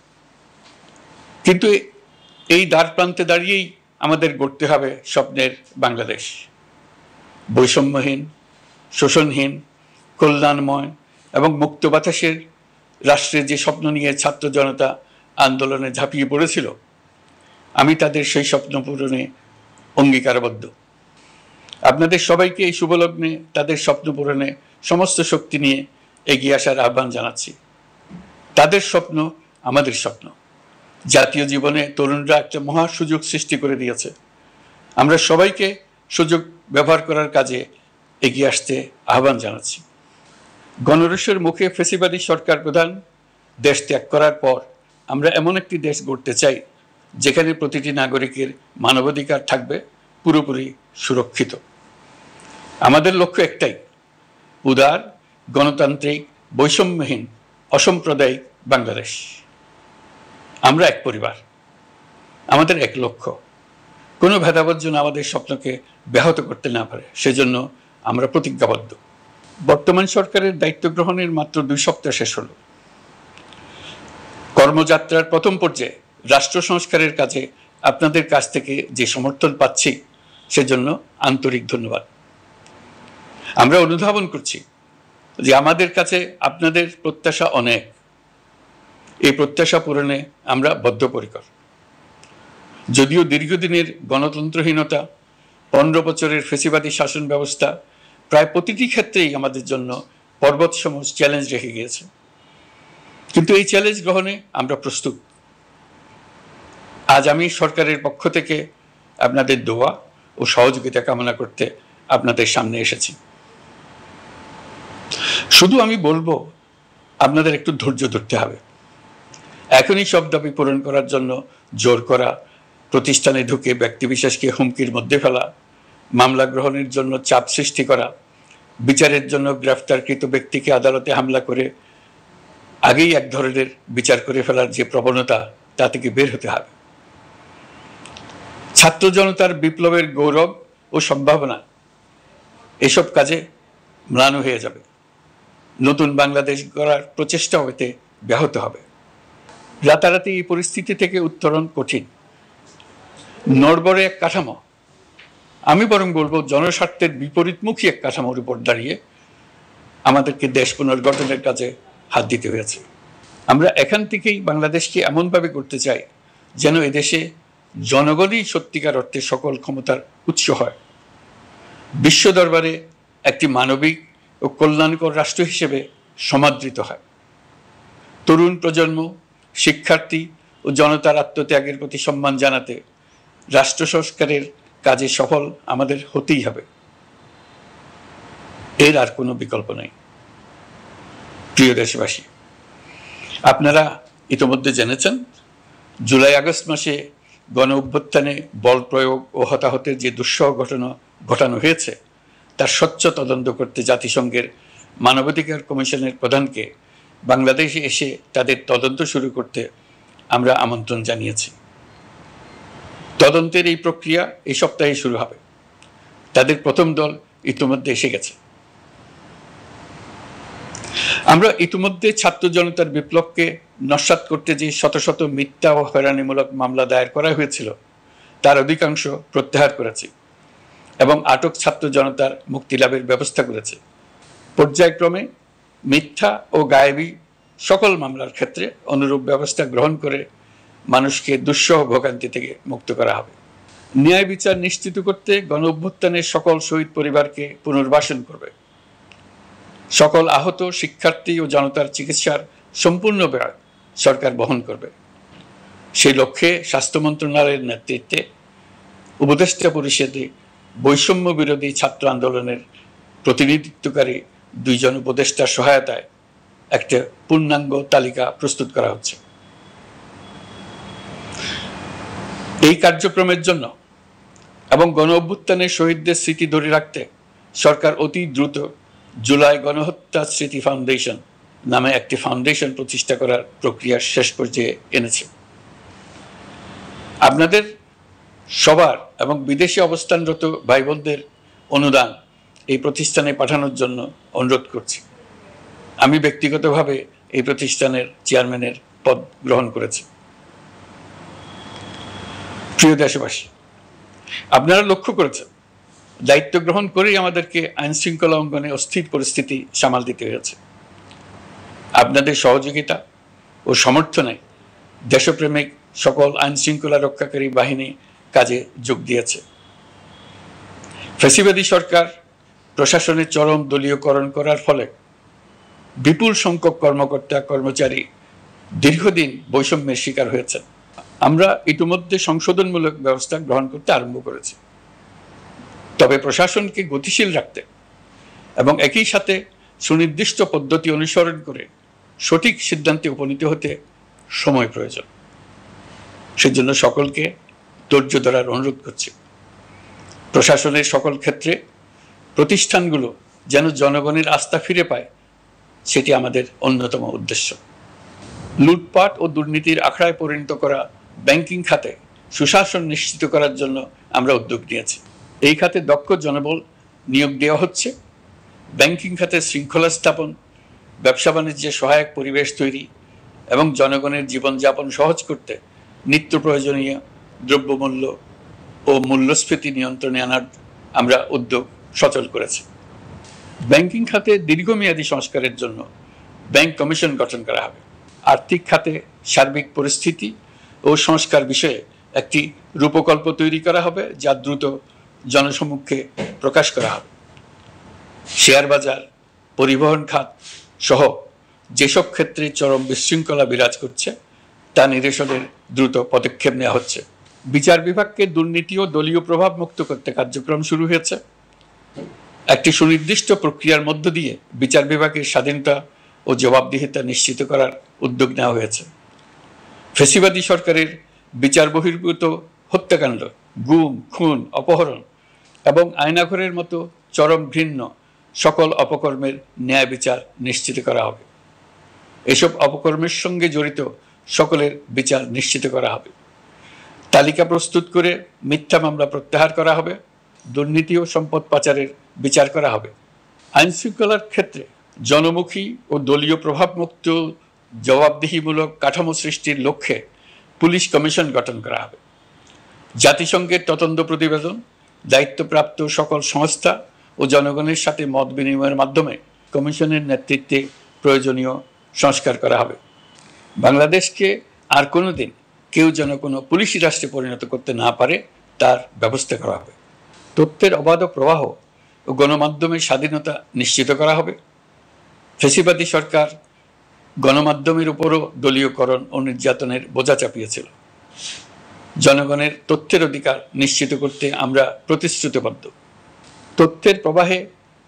কিন্তু এই দ্বার প্রান্তে দাঁড়িয়েই আমাদের গড়তে হবে স্বপ্নের বাংলাদেশ, বৈষম্যহীন, শোষণহীন, কল্যাণময় এবং মুক্ত বাতাসের রাষ্ট্রের যে স্বপ্ন নিয়ে ছাত্র জনতা আন্দোলনে ঝাঁপিয়ে পড়েছিল, আমি তাদের সেই স্বপ্ন পূরণে অঙ্গীকারবদ্ধ। আপনাদের সবাইকে এই শুভলগ্নে তাদের স্বপ্ন পূরণে সমস্ত শক্তি নিয়ে এগিয়ে আসার আহ্বান জানাচ্ছি। তাদের স্বপ্ন আমাদের স্বপ্ন। জাতীয় জীবনে তরুণরা একটা মহা সুযোগ সৃষ্টি করে দিয়েছে। আমরা সবাইকে সুযোগ ব্যবহার করার কাজে এগিয়ে আসতে আহ্বান জানাচ্ছি। গণরোষের মুখে ফেসিবাদী সরকার প্রধান দেশ ত্যাগ করার পর আমরা এমন একটি দেশ গড়তে চাই যেখানে প্রতিটি নাগরিকের মানবাধিকার থাকবে পুরোপুরি সুরক্ষিত। আমাদের লক্ষ্য একটাই, উদার, গণতান্ত্রিক, বৈষম্যহীন, অসাম্প্রদায়িক বাংলাদেশ। আমরা এক পরিবার, আমাদের এক লক্ষ্য। কোনো ভেদাভেদ যেন আমাদের স্বপ্নকে ব্যাহত করতে না পারে, সেজন্য আমরা প্রতিজ্ঞাবদ্ধ। বর্তমান সরকারের দায়িত্ব গ্রহণের মাত্র 2 সপ্তাহ শেষ হলো। কর্মযাত্রার প্রথম পর্যায়ে রাষ্ট্র সংস্কারের কাজে আপনাদের কাছ থেকে যে সমর্থন পাচ্ছি সেজন্য আন্তরিক ধন্যবাদ। আমরা অনুধাবন করছি যে আমাদের কাছে আপনাদের প্রত্যাশা অনেক। এই প্রত্যাশা পূরণে আমরা বদ্ধপরিকর। যদিও দীর্ঘদিনের গণতন্ত্রহীনতা, 15 বছরের ফেসিবাদী শাসন ব্যবস্থা প্রায় প্রতিটি ক্ষেত্রেই আমাদের জন্য পর্বতসম চ্যালেঞ্জ রেখে গিয়েছে, কিন্তু এই চ্যালেঞ্জ গ্রহণে আমরা প্রস্তুত। আজ আমি সরকারের পক্ষ থেকে আপনাদের দোয়া ও সহযোগিতা কামনা করতে আপনাদের সামনে এসেছি। শুধু আমি বলবো, আপনাদের একটু ধৈর্য ধরতে হবে। এখনই সব দাবি পূরণ করার জন্য জোর করা, প্রতিষ্ঠানে ঢুকে ব্যক্তিবিশেষকে হুমকির মধ্যে ফেলা, মামলা গ্রহণের জন্য চাপ সৃষ্টি করা, বিচারের জন্য গ্রেফতারকৃত ব্যক্তিকে আদালতে হামলা করে আগেই এক ধরনের বিচার করে ফেলার যে প্রবণতা, তা থেকে বের হতে হবে। ছাত্র জনতার বিপ্লবের গৌরব ও সম্ভাবনা এসব কাজে ম্লান হয়ে যাবে। নতুন বাংলাদেশ গড়ার প্রচেষ্টা হতে ব্যাহত হবে। রাতারাতি এই পরিস্থিতি থেকে উত্তরণ কঠিন। নড়বড়ে এক কাঠামো, আমি বরং বলবো জনস্বার্থের বিপরীতমুখী এক কাঠামোর উপর দাঁড়িয়ে আমাদেরকে দেশ পুনর্গঠনের কাজে হাত দিতে হয়েছে। আমরা এখান থেকেই বাংলাদেশকে এমনভাবে করতে চাই যেন এদেশে জনগণই সত্যিকার অর্থে সকল ক্ষমতার উৎস হয়, বিশ্ব দরবারে একটি মানবিক ও কল্যাণকর রাষ্ট্র হিসেবে সমাদৃত হয়। তরুণ প্রজন্ম, শিক্ষার্থী ও জনতার আত্মত্যাগের প্রতি সম্মান জানাতে রাষ্ট্র সংস্কারের কাজে সফল আমাদের হতেই হবে। এর আর কোনো বিকল্প নেই। প্রিয় দেশবাসী, আপনারা ইতিমধ্যে জেনেছেন জুলাই আগস্ট মাসে গণ অভ্যুত্থানে বল প্রয়োগ ও হতাহতের যে দুঃসহ ঘটনা ঘটানো হয়েছে তার স্বচ্ছ তদন্ত করতে জাতিসংঘের মানবাধিকার কমিশনের প্রধানকে বাংলাদেশে এসে তাদের তদন্ত শুরু করতে আমরা আমন্ত্রণ জানিয়েছি। তদন্তের এই প্রক্রিয়া এই সপ্তাহে শুরু হবে। তাদের প্রথম দল ইতিমধ্যে এসে গেছে। আমরা ইতিমধ্যে ছাত্র জনতার বিপ্লবকে নস্যাৎ করতে যে শত শত মিথ্যা ও হয়রানিমূলক মামলা দায়ের করা হয়েছিল তার অধিকাংশ প্রত্যাহার করেছি এবং আটক ছাত্র জনতার মুক্তি লাভের ব্যবস্থা করেছে। পর্যায়ক্রমে মিথ্যা ও গায়েবী সকল মামলার ক্ষেত্রে অনুরূপ ব্যবস্থা গ্রহণ করে মানুষকে দুঃসহ ভোগান্তি থেকে মুক্ত করা হবে। ন্যায় বিচার নিশ্চিত করতে গণ অভ্যুত্থানের সকল শহীদ পরিবারকে পুনর্বাসন করবে। সকল আহত শিক্ষার্থী ও জনতার চিকিৎসার সম্পূর্ণ ব্যয় সরকার বহন করবে। সেই লক্ষ্যে স্বাস্থ্য মন্ত্রণালয়ের নেতৃত্বে উপদেষ্টা পরিষদে বৈষম্য বিরোধী ছাত্র আন্দোলনের প্রতিনিধিত্বকারী 2 জন উপদেষ্টার সহায়তায় একটা পূর্ণাঙ্গ তালিকা প্রস্তুত করা হচ্ছে। এই কার্যক্রমের জন্য এবং গণ অভ্যুত্থানের শহীদদের স্মৃতি ধরে রাখতে সরকার অতি দ্রুত জুলাই গণহত্যা স্মৃতি ফাউন্ডেশন নামে একটি ফাউন্ডেশন প্রতিষ্ঠা করার প্রক্রিয়া শেষ পর্যায়ে এনেছে। আপনাদের সবার এবং বিদেশে অবস্থানরত ভাই বোনদের অনুদান এই প্রতিষ্ঠানে পাঠানোর জন্য অনুরোধ করছি। আমি ব্যক্তিগতভাবে এই প্রতিষ্ঠানের চেয়ারম্যানের পদ গ্রহণ করেছি। প্রিয় দেশবাসী, আপনারা লক্ষ্য করেছেন দায়িত্ব গ্রহণ করেই আমাদেরকে আইন শৃঙ্খলা অঙ্গনে অস্থির পরিস্থিতি সামাল দিতে হয়েছে। আপনাদের সহযোগিতা ও সমর্থনে দেশপ্রেমিক সকল আইন শৃঙ্খলা রক্ষাকারী বাহিনী কাজে যোগ দিয়েছে। ফ্যাসিবাদী সরকার প্রশাসনের চরম দলীয়করণ করার ফলে বিপুল সংখ্যক কর্মকর্তা কর্মচারী দীর্ঘদিন বৈষম্যের শিকার হয়েছেন। আমরা ইতিমধ্যে সংশোধনমূলক ব্যবস্থা গ্রহণ করতে আরম্ভ করেছি। তবে প্রশাসনকে গতিশীল রাখতে এবং একই সাথে সুনির্দিষ্ট পদ্ধতি অনুসরণ করে সঠিক সিদ্ধান্তে উপনীত হতে সময় প্রয়োজন। সেজন্য সকলকে ধৈর্য ধরার অনুরোধ করছি। প্রশাসনের সকল ক্ষেত্রে প্রতিষ্ঠানগুলো যেন জনগণের আস্থা ফিরে পায়, সেটি আমাদের অন্যতম উদ্দেশ্য। লুটপাট ও দুর্নীতির আখড়ায় পরিণত করা ব্যাংকিং খাতে সুশাসন নিশ্চিত করার জন্য আমরা উদ্যোগ নিয়েছি। এই খাতে দক্ষ জনবল নিয়োগ দেওয়া হচ্ছে। ব্যাংকিং খাতে শৃঙ্খলা স্থাপন, ব্যবসা বাণিজ্যে সহায়ক পরিবেশ তৈরি এবং জনগণের জীবনযাপন সহজ করতে নিত্য প্রয়োজনীয় দ্রব্যমূল্য ও মূল্যস্ফীতি নিয়ন্ত্রণে আনার আমরা উদ্যোগ সচল করেছি। ব্যাংকিং খাতে দীর্ঘমেয়াদী সংস্কারের জন্য ব্যাংক কমিশন গঠন করা হবে। আর্থিক খাতে সার্বিক পরিস্থিতি ও সংস্কার বিষয়ে একটি রূপকল্প তৈরি করা হবে, যা দ্রুত জনসমক্ষে প্রকাশ করা হবে। শেয়ার বাজার, পরিবহন খাত সহ যেসব ক্ষেত্রে চরম বিশৃঙ্খলা বিরাজ করছে তা নিরসনের দ্রুত পদক্ষেপ নেওয়া হচ্ছে। বিচার বিভাগকে দুর্নীতি ও দলীয় প্রভাব মুক্ত করতে কার্যক্রম শুরু হয়েছে। একটি সুনির্দিষ্ট প্রক্রিয়ার মধ্য দিয়ে বিচার বিভাগের স্বাধীনতা ও জবাবদিহিতা নিশ্চিত করার উদ্যোগ নেওয়া হয়েছে। ফ্যাসিবাদী সরকারের বিচার বহির্ভূত হত্যাকাণ্ড, গুম, খুন, অপহরণ এবং আয়নাঘরের মতো চরম ঘৃণ্য সকল অপকর্মের ন্যায় বিচার নিশ্চিত করা হবে। এসব অপকর্মের সঙ্গে জড়িত সকলের বিচার নিশ্চিত করা হবে। তালিকা প্রস্তুত করে মিথ্যা মামলা প্রত্যাহার করা হবে। দুর্নীতি ও সম্পদ পাচারের বিচার করা হবে। আইন শৃঙ্খলার ক্ষেত্রে জনমুখী ও দলীয় প্রভাবমুক্ত জবাবদিহিমূলক কাঠামো সৃষ্টির লক্ষ্যে পুলিশ কমিশন গঠন করা হবে। জাতিসংঘের তদন্ত প্রতিবেদন, দায়িত্বপ্রাপ্ত সকল সংস্থা ও জনগণের সাথে মত বিনিময়ের মাধ্যমে কমিশনের নেতৃত্বে প্রয়োজনীয় সংস্কার করা হবে। বাংলাদেশকে আর কোনোদিন কেউ যেন কোনো পুলিশি রাষ্ট্রে পরিণত করতে না পারে তার ব্যবস্থা করা হবে। তথ্যের অবাধ প্রবাহ ও গণমাধ্যমের স্বাধীনতা নিশ্চিত করা হবে। ফ্যাসিবাদী সরকার গণমাধ্যমের উপরও দলীয়করণ ও নির্যাতনের বোঝা চাপিয়েছিল। জনগণের তথ্যের অধিকার নিশ্চিত করতে আমরা প্রতিশ্রুতিবদ্ধ। তথ্যের প্রবাহে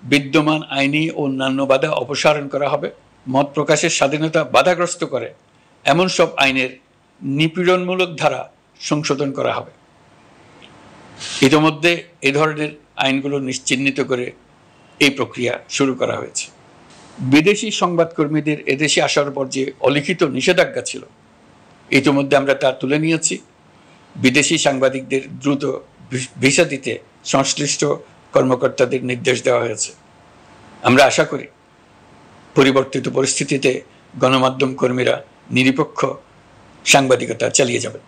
বিদ্যমান আইনি ও অন্যান্য বাধা অপসারণ করা হবে। মত প্রকাশের স্বাধীনতা বাধাগ্রস্ত করে এমন সব আইনের নিপীড়নমূলক ধারা সংশোধন করা হবে। ইতিমধ্যে এই ধরনের আইনগুলো চিহ্নিত করে এই প্রক্রিয়া শুরু করা হয়েছে। বিদেশি সংবাদকর্মীদের এদেশে আসার পর যে অলিখিত নিষেধাজ্ঞা ছিল, ইতিমধ্যে আমরা তা তুলে নিয়েছি। বিদেশি সাংবাদিকদের দ্রুত ভিসা দিতে সংশ্লিষ্ট কর্মকর্তাদের নির্দেশ দেওয়া হয়েছে। আমরা আশা করি পরিবর্তিত পরিস্থিতিতে গণমাধ্যম কর্মীরা নিরপেক্ষ সাংবাদিকতা চালিয়ে যাবেন।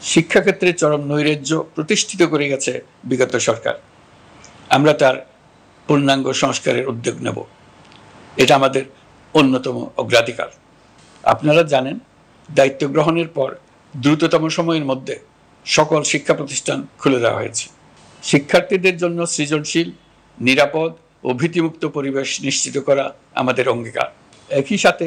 শিক্ষাক্ষেত্রে চরম নৈরাজ্য প্রতিষ্ঠিত করে গেছে বিগত সরকার। আমরা তার পূর্ণাঙ্গ সংস্কারের উদ্যোগ নেব। এটা আমাদের অন্যতম অগ্রাধিকার। আপনারা জানেন, দায়িত্ব গ্রহণের পর দ্রুততম সময়ের মধ্যে সকল শিক্ষা প্রতিষ্ঠান খুলে দেওয়া হয়েছে। শিক্ষার্থীদের জন্য সৃজনশীল, নিরাপদ ও ভীতিমুক্ত পরিবেশ নিশ্চিত করা আমাদের অঙ্গীকার। একই সাথে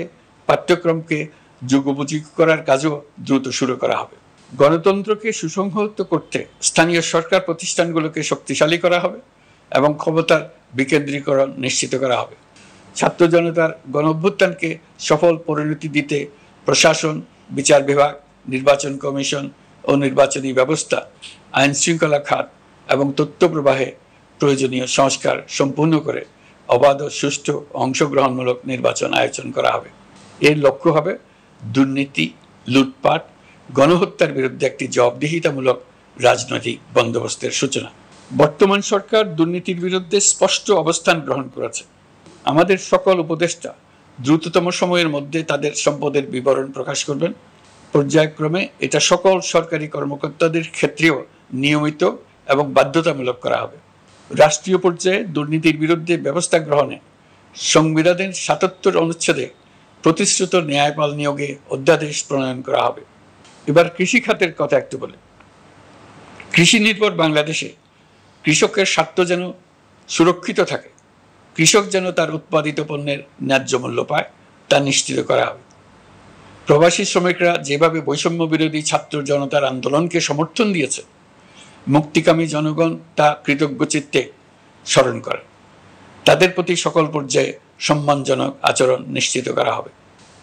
পাঠ্যক্রমকে যুগোপযোগী করার কাজও দ্রুত শুরু করা হবে। গণতন্ত্রকে সুসংহত করতে স্থানীয় সরকার প্রতিষ্ঠানগুলোকে শক্তিশালী করা হবে এবং ক্ষমতার বিকেন্দ্রীকরণ নিশ্চিত করা হবে। ছাত্র জনতার গণঅভ্যুত্থানকে সফল পরিণতি দিতে প্রশাসন, বিচার বিভাগ, নির্বাচন কমিশন ও নির্বাচনী ব্যবস্থা, আইন শৃঙ্খলা খাত এবং তথ্য প্রবাহে প্রয়োজনীয় সংস্কার সম্পূর্ণ করে অবাধ ও সুষ্ঠু অংশগ্রহণমূলক নির্বাচন আয়োজন করা হবে। এর লক্ষ্য হবে দুর্নীতি, লুটপাট, গণহত্যার বিরুদ্ধে একটি জবাবদিহিতামূলক রাজনৈতিক বন্দোবস্তের সূচনা। বর্তমান সরকার দুর্নীতির বিরুদ্ধে স্পষ্ট অবস্থান গ্রহণ করেছে। আমাদের সকল উপদেষ্টা দ্রুততম সময়ের মধ্যে তাদের সম্পদের বিবরণ প্রকাশ করবেন। পর্যায়ক্রমে এটা সকল সরকারি কর্মকর্তাদের ক্ষেত্রেও নিয়মিত এবং বাধ্যতামূলক করা হবে। রাষ্ট্রীয় পর্যায়ে দুর্নীতির বিরুদ্ধে ব্যবস্থা গ্রহণে সংবিধানের ৭৭ অনুচ্ছেদে প্রতিশ্রুত ন্যায়পাল নিয়োগে অধ্যাদেশ প্রণয়ন করা হবে। এবার কৃষি খাতের কথা একটু বলে, কৃষি নির্ভর বাংলাদেশে কৃষকের স্বার্থ যেন সুরক্ষিত থাকে, কৃষক যেন তার উৎপাদিত পণ্যের ন্যায্য মূল্য পায় তা নিশ্চিত করা হবে। প্রবাসী শ্রমিকরা যেভাবে বৈষম্য বিরোধী ছাত্র জনতার আন্দোলনকে সমর্থন দিয়েছে, মুক্তিকামী জনগণ তা কৃতজ্ঞ চিত্তে স্মরণ করে। তাদের প্রতি সকল পর্যায়ে সম্মানজনক আচরণ নিশ্চিত করা হবে।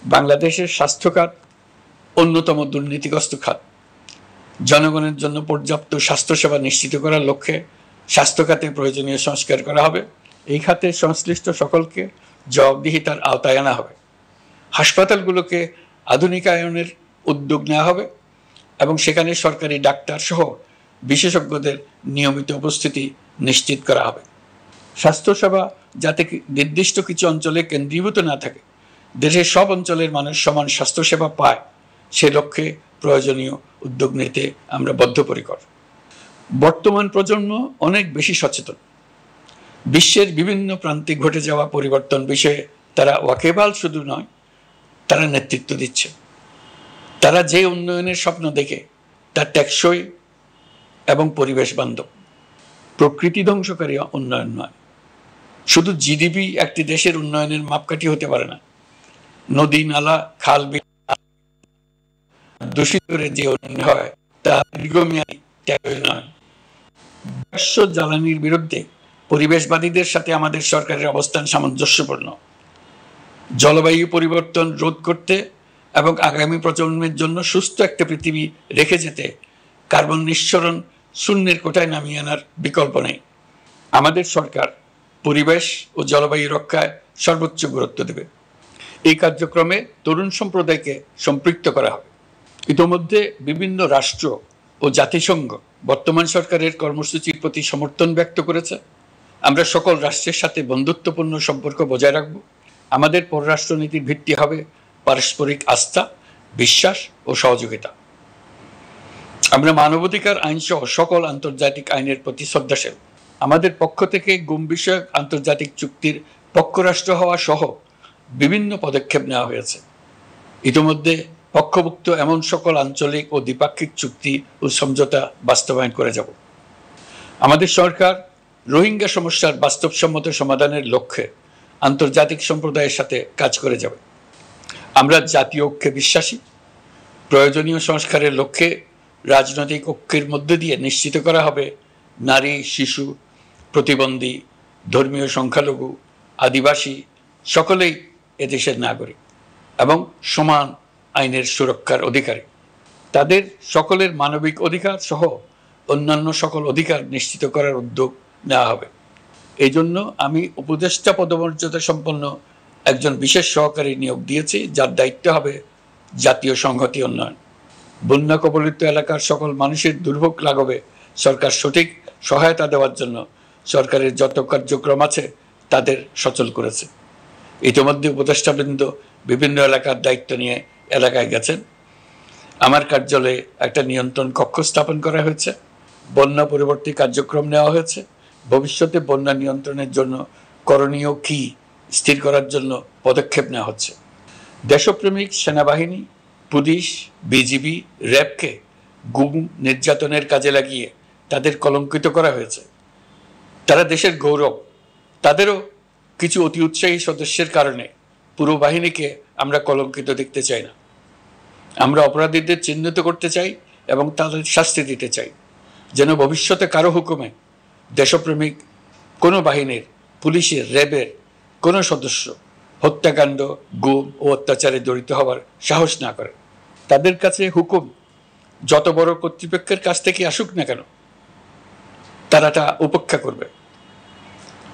বাংলাদেশের স্বাস্থ্য খাত অন্যতম দুর্নীতিগ্রস্ত খাত। জনগণের জন্য পর্যাপ্ত স্বাস্থ্যসেবা নিশ্চিত করার লক্ষ্যে স্বাস্থ্য খাতে প্রয়োজনীয় সংস্কার করা হবে। এই খাতে সংশ্লিষ্ট সকলকে জবাবদিহিতার আওতায় আনা হবে। হাসপাতালগুলোকে আধুনিকায়নের উদ্যোগ নেওয়া হবে এবং সেখানে সরকারি ডাক্তার সহ বিশেষজ্ঞদের নিয়মিত উপস্থিতি নিশ্চিত করা হবে। স্বাস্থ্যসেবা যাতে নির্দিষ্ট কিছু অঞ্চলে কেন্দ্রীভূত না থাকে, দেশের সব অঞ্চলের মানুষ সমান স্বাস্থ্যসেবা পায়, সে লক্ষ্যে প্রয়োজনীয় উদ্যোগ নিতে আমরা বদ্ধপরিকর। বর্তমান প্রজন্ম অনেক বেশি সচেতন। বিশ্বের বিভিন্ন প্রান্তে ঘটে যাওয়া পরিবর্তন বিষয়ে তারা ওয়াকিবহাল শুধু নয়, তারা নেতৃত্ব দিচ্ছে। তারা যে উন্নয়নের স্বপ্ন দেখে তা টেকসই এবং পরিবেশ বান্ধব, প্রকৃতি ধ্বংসকারী উন্নয়ন নয়। শুধু জিডিপি একটি দেশের উন্নয়নের মাপকাঠি হতে পারে না। নদী, নালা, খাল, বিল দূষিত করে যে উন্নয়ন হয় তা দীর্ঘমেয়াদী টেকসই নয়। বিশ্ব জ্বালানির বিরুদ্ধে পরিবেশবাদীদের সাথে আমাদের সরকারের অবস্থান সামঞ্জস্যপূর্ণ। জলবায়ু পরিবর্তন রোধ করতে এবং আগামী প্রজন্মের জন্য সুস্থ একটা পৃথিবী রেখে যেতে কার্বন নিঃসরণ শূন্যের কোটায় নামিয়ে আনার বিকল্প নেই। আমাদের সরকার পরিবেশ ও জলবায়ু রক্ষায় সর্বোচ্চ গুরুত্ব দেবে। এই কার্যক্রমে তরুণ সম্প্রদায়কে সম্পৃক্ত করা হবে। ইতোমধ্যে বিভিন্ন রাষ্ট্র ও জাতিসংঘ বর্তমান সরকারের কর্মসূচির প্রতি সমর্থন ব্যক্ত করেছে। আমরা সকল রাষ্ট্রের সাথে বন্ধুত্বপূর্ণ সম্পর্ক বজায় রাখব। আমাদের পররাষ্ট্রনীতির ভিত্তি হবে পারস্পরিক আস্থা, বিশ্বাস ও সহযোগিতা। আমরা মানবাধিকার আইন সহ সকল আন্তর্জাতিক আইনের প্রতি শ্রদ্ধাশীল। আমাদের পক্ষ থেকে গুম বিষয়ক আন্তর্জাতিক চুক্তির পক্ষরাষ্ট্র হওয়া সহ বিভিন্ন পদক্ষেপ নেওয়া হয়েছে। ইতিমধ্যে পক্ষভুক্ত এমন সকল আঞ্চলিক ও দ্বিপাক্ষিক চুক্তি ও সমঝোতা বাস্তবায়ন করে যাব। আমাদের সরকার রোহিঙ্গা সমস্যার বাস্তবসম্মত সমাধানের লক্ষ্যে আন্তর্জাতিক সম্প্রদায়ের সাথে কাজ করে যাবে। আমরা জাতীয় ঐক্যে বিশ্বাসী। প্রয়োজনীয় সংস্কারের লক্ষ্যে রাজনৈতিক ঐক্যের মধ্য দিয়ে নিশ্চিত করা হবে নারী, শিশু, প্রতিবন্ধী, ধর্মীয় সংখ্যালঘু, আদিবাসী সকলেই এদেশের নাগরিক এবং সমান আইনের সুরক্ষার অধিকারী। তাদের সকলের মানবিক অধিকার সহ অন্যান্য সকল অধিকার নিশ্চিত করার উদ্যোগ নেওয়া হবে। এই জন্য আমি উপদেষ্টা পদমর্যাদা সম্পন্ন একজন বিশেষ সহকারী নিয়োগ দিয়েছি, যার দায়িত্ব হবে জাতীয় সংহতি উন্নয়ন। বন্যা কবলিত এলাকার সকল মানুষের দুর্ভোগ লাঘবে সরকার সঠিক সহায়তা দেওয়ার জন্য সরকারের যত কার্যক্রম আছে তাদের সচল করেছে। ইতিমধ্যে উপদেষ্টাবৃন্দ বিভিন্ন এলাকার দায়িত্ব নিয়ে এলাকায় গেছেন। আমার কার্যালয়ে একটা নিয়ন্ত্রণ কক্ষ স্থাপন করা হয়েছে। বন্যা পরবর্তী কার্যক্রম নেওয়া হয়েছে। ভবিষ্যতে বন্যা নিয়ন্ত্রণের জন্য করণীয় কি স্থির করার জন্য পদক্ষেপ নেওয়া হচ্ছে। দেশপ্রেমিক সেনাবাহিনী, পুলিশ, বিজিবি, র্যাবকে গুম নির্যাতনের কাজে লাগিয়ে তাদের কলঙ্কিত করা হয়েছে। তারা দেশের গৌরব। তাদেরও কিছু অতি উৎসাহী সদস্যের কারণে পুরো বাহিনীকে আমরা কলঙ্কিত দেখতে চাই না। আমরা অপরাধীদের চিহ্নিত করতে চাই এবং তাদের শাস্তি দিতে চাই, যেন ভবিষ্যতে কারো হুকুমে দেশপ্রেমিক কোনো বাহিনীর, পুলিশের, র্যাবের কোনো সদস্য হত্যাকাণ্ড, গুম ও অত্যাচারে জড়িত হওয়ার সাহস না করে। তাদের কাছে হুকুম যত বড় কর্তৃপক্ষের কাছ থেকে আসুক না কেন, তারা তা উপেক্ষা করবে।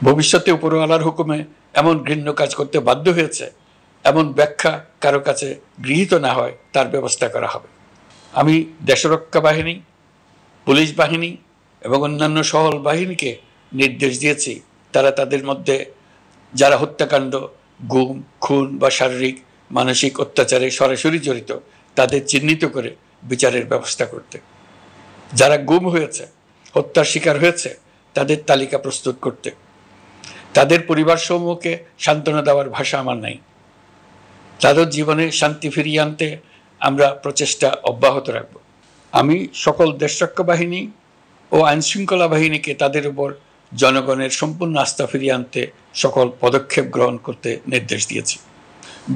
ভবিষ্যতে উপরওয়ালার হুকুমে এমন ঘৃণ্য কাজ করতে বাধ্য হয়েছে এমন ব্যাখ্যা কারো কাছে গৃহীত না হয় তার ব্যবস্থা করা হবে। আমি দেশরক্ষা বাহিনী, পুলিশ বাহিনী এবং অন্যান্য সহল বাহিনীকে নির্দেশ দিয়েছি তারা তাদের মধ্যে যারা হত্যাকাণ্ড, গুম, খুন বা শারীরিক মানসিক অত্যাচারে সরাসরি জড়িত তাদের চিহ্নিত করে বিচারের ব্যবস্থা করতে, যারা গুম হয়েছে, হত্যার শিকার হয়েছে তাদের তালিকা প্রস্তুত করতে, তাদের পরিবার সমূহকে সান্ত্বনা দেওয়ার ভাষা আমার নাই। তাদের জীবনে শান্তি ফিরিয়ে আনতে আমরা প্রচেষ্টা অব্যাহত রাখব। আমি সকল দেশরক্ষা বাহিনী ও আইনশৃঙ্খলা বাহিনীকে তাদের উপর জনগণের সম্পূর্ণ আস্থা ফিরিয়ে আনতে সকল পদক্ষেপ গ্রহণ করতে নির্দেশ দিয়েছি।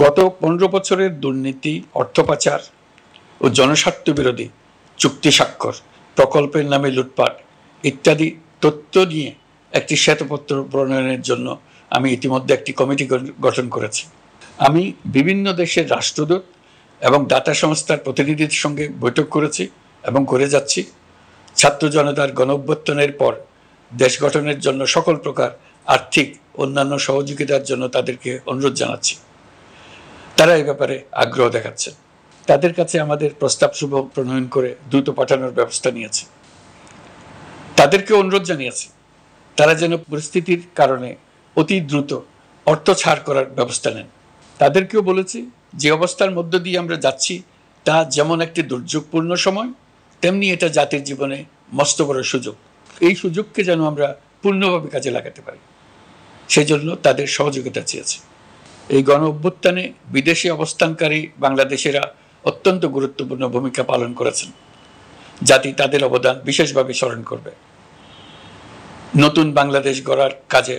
গত 15 বছরের দুর্নীতি, অর্থ পাচার ও জনস্বার্থ বিরোধী চুক্তি স্বাক্ষর, প্রকল্পের নামে লুটপাট ইত্যাদি তথ্য নিয়ে একটি শ্বেতপত্র প্রণয়নের জন্য আমি ইতিমধ্যে একটি কমিটি গঠন করেছি। আমি বিভিন্ন দেশের রাষ্ট্রদূত এবং দাতা সংস্থার প্রতিনিধিদের সঙ্গে বৈঠক করেছি এবং করে যাচ্ছি। ছাত্র জনতার গণঅভ্যুত্থানের পর দেশ গঠনের জন্য সকল প্রকার আর্থিক অন্যান্য সহযোগিতার জন্য তাদেরকে অনুরোধ জানাচ্ছি। তারা এই ব্যাপারে আগ্রহ দেখাচ্ছে। তাদের কাছে আমাদের প্রস্তাব সমূহ প্রণয়ন করে দ্রুত পাঠানোর ব্যবস্থা নিয়েছে। তাদেরকে অনুরোধ জানিয়েছি তারা যেন পরিস্থিতির কারণে অতি দ্রুত অর্থ ছাড় করার ব্যবস্থা নেন। তাদেরকেও বলেছি যে অবস্থার মধ্য দিয়ে আমরা যাচ্ছি তা যেমন একটি দুর্যোগপূর্ণ সময়, তেমনি এটা জাতির জীবনে মস্ত বড় সুযোগ। এই সুযোগকে যেন আমরা পূর্ণভাবে কাজে লাগাতে পারি, সেজন্য তাদের সহযোগিতা চেয়েছি। এই গণ অভ্যুত্থানে বিদেশে অবস্থানকারী বাংলাদেশিরা অত্যন্ত গুরুত্বপূর্ণ ভূমিকা পালন করেছেন। জাতি তাদের অবদান বিশেষভাবে স্মরণ করবে। নতুন বাংলাদেশ গড়ার কাজে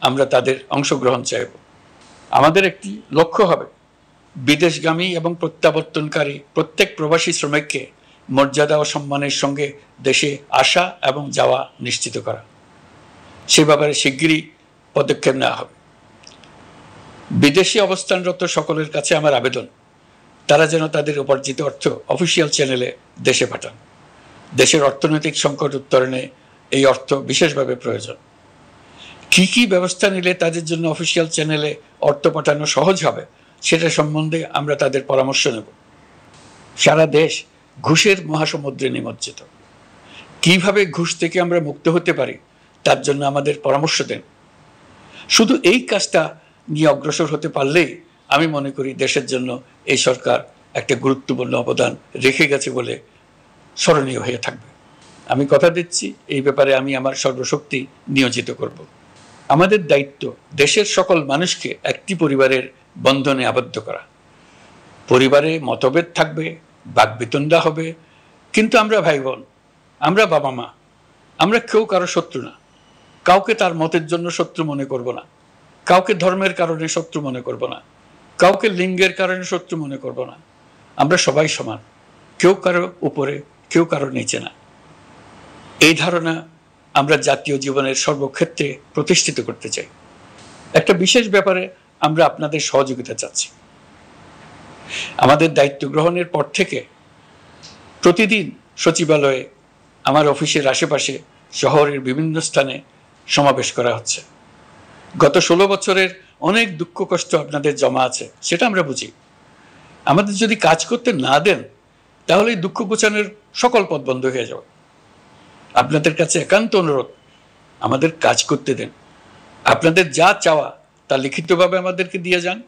আমরা তাদের অংশগ্রহণ চাইব। আমাদের একটি লক্ষ্য হবে বিদেশগামী এবং প্রত্যাবর্তনকারী প্রত্যেক প্রবাসী শ্রমিককে মর্যাদা ও সম্মানের সঙ্গে দেশে আসা এবং যাওয়া নিশ্চিত করা। সে ব্যাপারে শিগগিরই পদক্ষেপ নেওয়া হবে। বিদেশে অবস্থানরত সকলের কাছে আমার আবেদন তারা যেন তাদের উপার্জিত অর্থ অফিসিয়াল চ্যানেলে দেশে পাঠান। দেশের অর্থনৈতিক সংকট উত্তরণে এই অর্থ বিশেষভাবে প্রয়োজন। কি কি ব্যবস্থা নিলে তাদের জন্য অফিসিয়াল চ্যানেলে অর্থ পাঠানো সহজ হবে সেটা সম্বন্ধে আমরা তাদের পরামর্শ নেব। সারা দেশ ঘুষের মহাসমুদ্রে নিমজ্জিত। কিভাবে ঘুষ থেকে আমরা মুক্ত হতে পারি তার জন্য আমাদের পরামর্শ দেন। শুধু এই কাজটা নিয়ে অগ্রসর হতে পারলেই আমি মনে করি দেশের জন্য এই সরকার একটা গুরুত্বপূর্ণ অবদান রেখে গেছে বলে স্মরণীয় হয়ে থাকবে। আমি কথা দিচ্ছি এই ব্যাপারে আমি আমার সর্বশক্তি নিয়োজিত করব। আমাদের দায়িত্ব দেশের সকল মানুষকে একটি পরিবারের বন্ধনে আবদ্ধ করা। পরিবারে মতভেদ থাকবে, বাকবিতণ্ডা হবে, কিন্তু আমরা ভাই বোন, আমরা বাবা মা, আমরা কেউ কারো শত্রু না। কাউকে তার মতের জন্য শত্রু মনে করব না, কাউকে ধর্মের কারণে শত্রু মনে করব না, কাউকে লিঙ্গের কারণে শত্রু মনে করব না। আমরা সবাই সমান, কেউ কারো উপরে, কেউ কারো নিচে না। এই ধারণা আমরা জাতীয় জীবনের সর্বক্ষেত্রে প্রতিষ্ঠিত করতে চাই। একটা বিশেষ ব্যাপারে আমরা আপনাদের সহযোগিতা চাচ্ছি। আমাদের দায়িত্ব গ্রহণের পর থেকে প্রতিদিন সচিবালয়ে, আমার অফিসের আশেপাশে, শহরের বিভিন্ন স্থানে সমাবেশ করা হচ্ছে। গত 16 বছরের অনেক দুঃখ কষ্ট আপনাদের জমা আছে, সেটা আমরা বুঝি। আমাদের যদি কাজ করতে না দেন তাহলে দুঃখ ঘোচানোর সকল পথ বন্ধ হয়ে যাবে। আপনাদের কাছে একান্ত অনুরোধ, আমাদের কাজ করতে দেন। আপনাদের যা চাওয়া তা লিখিতভাবে আমাদেরকে দিয়ে যান।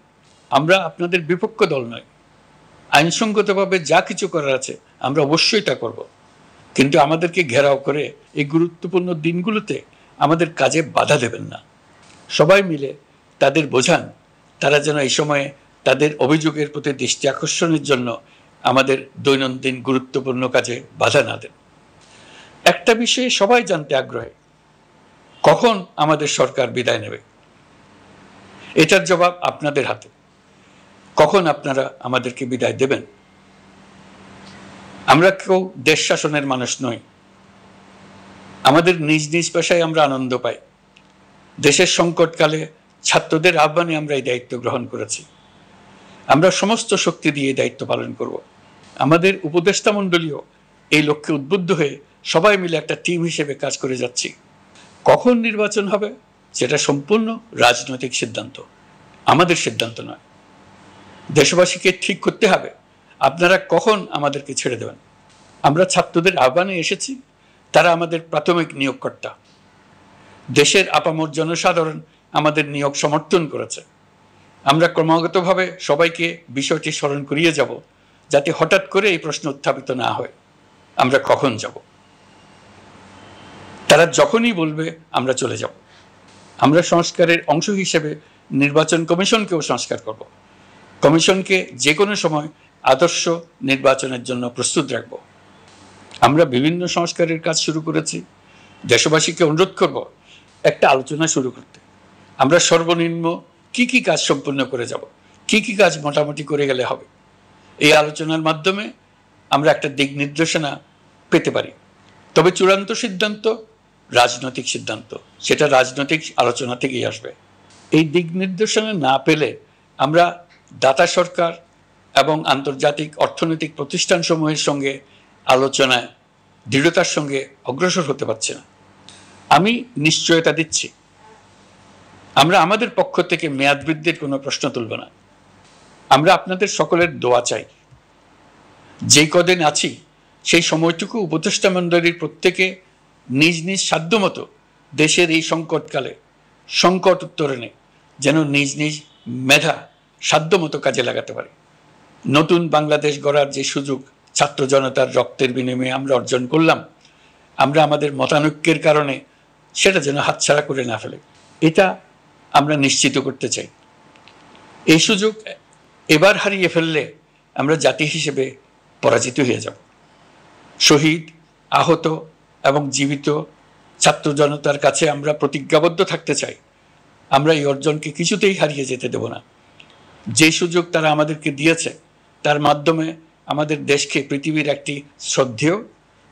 আমরা আপনাদের বিপক্ষ দল নয়। আইনসঙ্গতভাবে যা কিছু করার আছে আমরা অবশ্যই তা করব, কিন্তু আমাদেরকে ঘেরাও করে এই গুরুত্বপূর্ণ দিনগুলোতে আমাদের কাজে বাধা দেবেন না। সবাই মিলে তাদের বোঝান তারা যেন এই সময়ে তাদের অভিযোগের প্রতি দৃষ্টি আকর্ষণের জন্য আমাদের দৈনন্দিন গুরুত্বপূর্ণ কাজে বাধা না দেন। একটা বিষয়ে সবাই জানতে আগ্রহী, কখন আমাদের সরকার বিদায় নেবে। এটার জবাব আপনাদের হাতে। কখন আপনারা আমাদেরকে বিদায় দেবেন? আমরা কেউ দেশ শাসনের মানুষ নই। আমাদের নিজ নিজ পেশায় আমরা আনন্দ পাই। দেশের সংকটকালে ছাত্রদের আহ্বানে আমরা এই দায়িত্ব গ্রহণ করেছি। আমরা সমস্ত শক্তি দিয়ে দায়িত্ব পালন করব। আমাদের উপদেষ্টা মণ্ডলীও এই লক্ষ্যে উদ্বুদ্ধ হয়ে সবাই মিলে একটা টিম হিসেবে কাজ করে যাচ্ছি। কখন নির্বাচন হবে সেটা সম্পূর্ণ রাজনৈতিক সিদ্ধান্ত, আমাদের সিদ্ধান্ত নয়। দেশবাসীকে ঠিক করতে হবে আপনারা কখন আমাদেরকে ছেড়ে দেবেন। আমরা ছাত্রদের আহ্বানে এসেছি তারা আমাদের প্রাথমিক নিয়োগকর্তা। দেশের আপামর জনসাধারণ আমাদের নিয়োগ সমর্থন করেছে। আমরা ক্রমাগতভাবে সবাইকে বিষয়টি স্মরণ করিয়ে যাব, যাতে হঠাৎ করে এই প্রশ্ন উত্থাপিত না হয়, আমরা কখন যাব। তারা যখনই বলবে আমরা চলে যাব। আমরা সংস্কারের অংশ হিসেবে নির্বাচন কমিশনকেও সংস্কার করব। কমিশনকে যে কোনো সময় আদর্শ নির্বাচনের জন্য প্রস্তুত রাখব। আমরা বিভিন্ন সংস্কারের কাজ শুরু করেছি। দেশবাসীকে অনুরোধ করব একটা আলোচনা শুরু করতে। আমরা সর্বনিম্ন কি কি কাজ সম্পূর্ণ করে যাব, কি কি কাজ মোটামুটি করে গেলে হবে। এই আলোচনার মাধ্যমে আমরা একটা দিক নির্দেশনা পেতে পারি। তবে চূড়ান্ত সিদ্ধান্ত রাজনৈতিক সিদ্ধান্ত, সেটা রাজনৈতিক আলোচনা থেকেই আসবে। এই দিক নির্দেশনা না পেলে আমরা দাতা সরকার এবং আন্তর্জাতিক অর্থনৈতিক প্রতিষ্ঠানসমূহের সঙ্গে আলোচনায় দৃঢ়তার সঙ্গে অগ্রসর হতে পারছি না। আমি নিশ্চয়তা দিচ্ছি, আমরা আমাদের পক্ষ থেকে মেয়াদ বৃদ্ধির কোনো প্রশ্ন তুলব না। আমরা আপনাদের সকলের দোয়া চাই। যেই কদিন আছি সেই সময়টুকু উপদেষ্টা মণ্ডলীর প্রত্যেকে নিজ নিজ সাধ্যমতো দেশের এই সংকটকালে সংকট উত্তরণে যেন নিজ নিজ মেধা সাধ্যমতো কাজে লাগাতে পারে। নতুন বাংলাদেশ গড়ার যে সুযোগ ছাত্র জনতার রক্তের বিনিময়ে আমরা অর্জন করলাম, আমরা আমাদের মতানৈক্যের কারণে সেটা যেন হাতছাড়া করে না ফেলে, এটা আমরা নিশ্চিত করতে চাই। এই সুযোগ এবার হারিয়ে ফেললে আমরা জাতি হিসেবে পরাজিত হয়ে যাব। শহীদ, আহত এবং জীবিত ছাত্র জনতার কাছে আমরা প্রতিজ্ঞাবদ্ধ থাকতে চাই। আমরা এই অর্জনকে কিছুতেই হারিয়ে যেতে দেব না। যে সুযোগ তারা আমাদেরকে দিয়েছে তার মাধ্যমে আমাদের দেশকে পৃথিবীর একটি শ্রদ্ধেয়,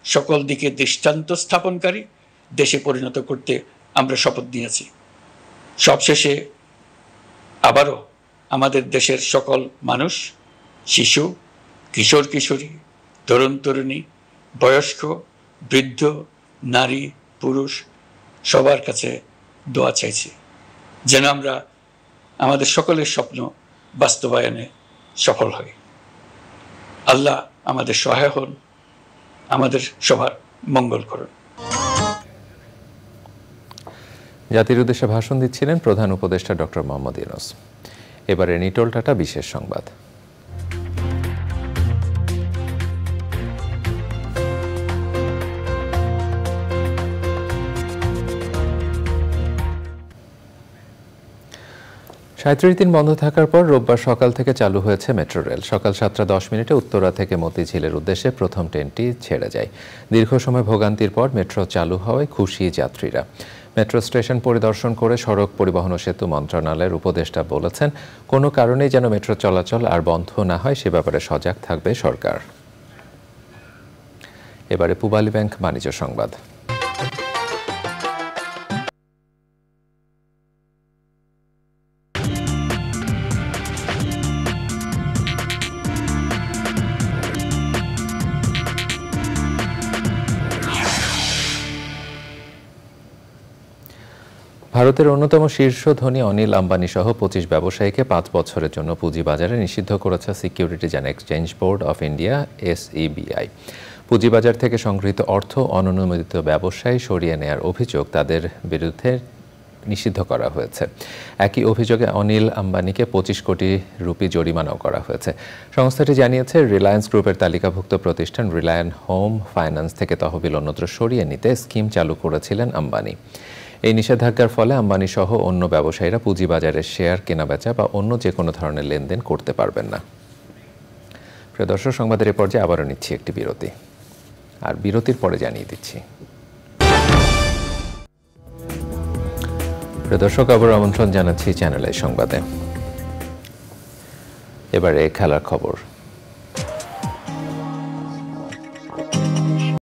সকল দিকে দৃষ্টান্ত স্থাপনকারী দেশে পরিণত করতে আমরা শপথ নিয়েছি। সবশেষে আবারও আমাদের দেশের সকল মানুষ, শিশু, কিশোর কিশোরী, তরুণ তরুণী, বয়স্ক, বৃদ্ধ, নারী, পুরুষ সবার কাছে দোয়া চাইছি যেন আমরা আমাদের সকলের স্বপ্ন বাস্তবায়নে সফল হই। আল্লাহ আমাদের সহায় হন, আমাদের সবার মঙ্গল করুন। জাতির উদ্দেশ্যে ভাষণ দিচ্ছিলেন প্রধান উপদেষ্টা ডক্টর মোহাম্মদ ইউনূস। এবারে নিটোল টাটা বিশেষ সংবাদ। দিন বন্ধ থাকার পর রোববার সকাল থেকে চালু হয়েছে মেট্রো রেল। সকাল 7:10 উত্তরা থেকে মতিঝিলের উদ্দেশ্যে প্রথম ট্রেনটি ছেড়ে যায়। দীর্ঘ সময় ভোগান্তির পর মেট্রো চালু হওয়ায় খুশি যাত্রীরা। মেট্রো স্টেশন পরিদর্শন করে সড়ক পরিবহন ও সেতু মন্ত্রণালয়ের উপদেষ্টা বলেছেন, কোনো কারণেই যেন মেট্রো চলাচল আর বন্ধ না হয় সে ব্যাপারে সজাগ থাকবে সরকার। এবারে পূবালী ব্যাংক বাণিজ্য সংবাদ। ভারতের অন্যতম শীর্ষ ধনী অনিল আম্বানি সহ 25 ব্যবসায়ীকে 5 বছরের জন্য পুঁজিবাজারে নিষিদ্ধ করেছে securities and exchange board of India SEBI। পুঁজিবাজার থেকে সংগৃহীত অর্থ অননুমোদিত ব্যবসায় সরিয়ে নেয়ার অভিযোগ তাদের বিরুদ্ধে নিষিদ্ধ করা হয়েছে। একই অভিযোগে অনিল আম্বানিকে 25 কোটি রুপি জরিমানাও করা হয়েছে। সংস্থাটি জানিয়েছে, রিলায়েন্স গ্রুপের তালিকাভুক্ত প্রতিষ্ঠান রিলায়েন্স হোম ফাইন্যান্স থেকে তহবিল অন্যত্র সরিয়ে নিতে স্কিম চালু করেছিলেন আম্বানি। এই নিষেধাজ্ঞার ফলে আম্বানি সহ অন্য ব্যবসায়ীরা পুঁজিবাজারের শেয়ার কেনাবেচা বা অন্য যে কোনো ধরনের লেনদেন করতে পারবেন না। প্রিয় দর্শক, সংবাদের এ পর্যায়ে আবারও নিচ্ছি একটি বিরতি, আর বিরতির পরে জানিয়ে দিচ্ছি। প্রিয় দর্শক, আবার আমন্ত্রণ জানাচ্ছি চ্যানেল আই সংবাদে। এবারে খেলার খবর।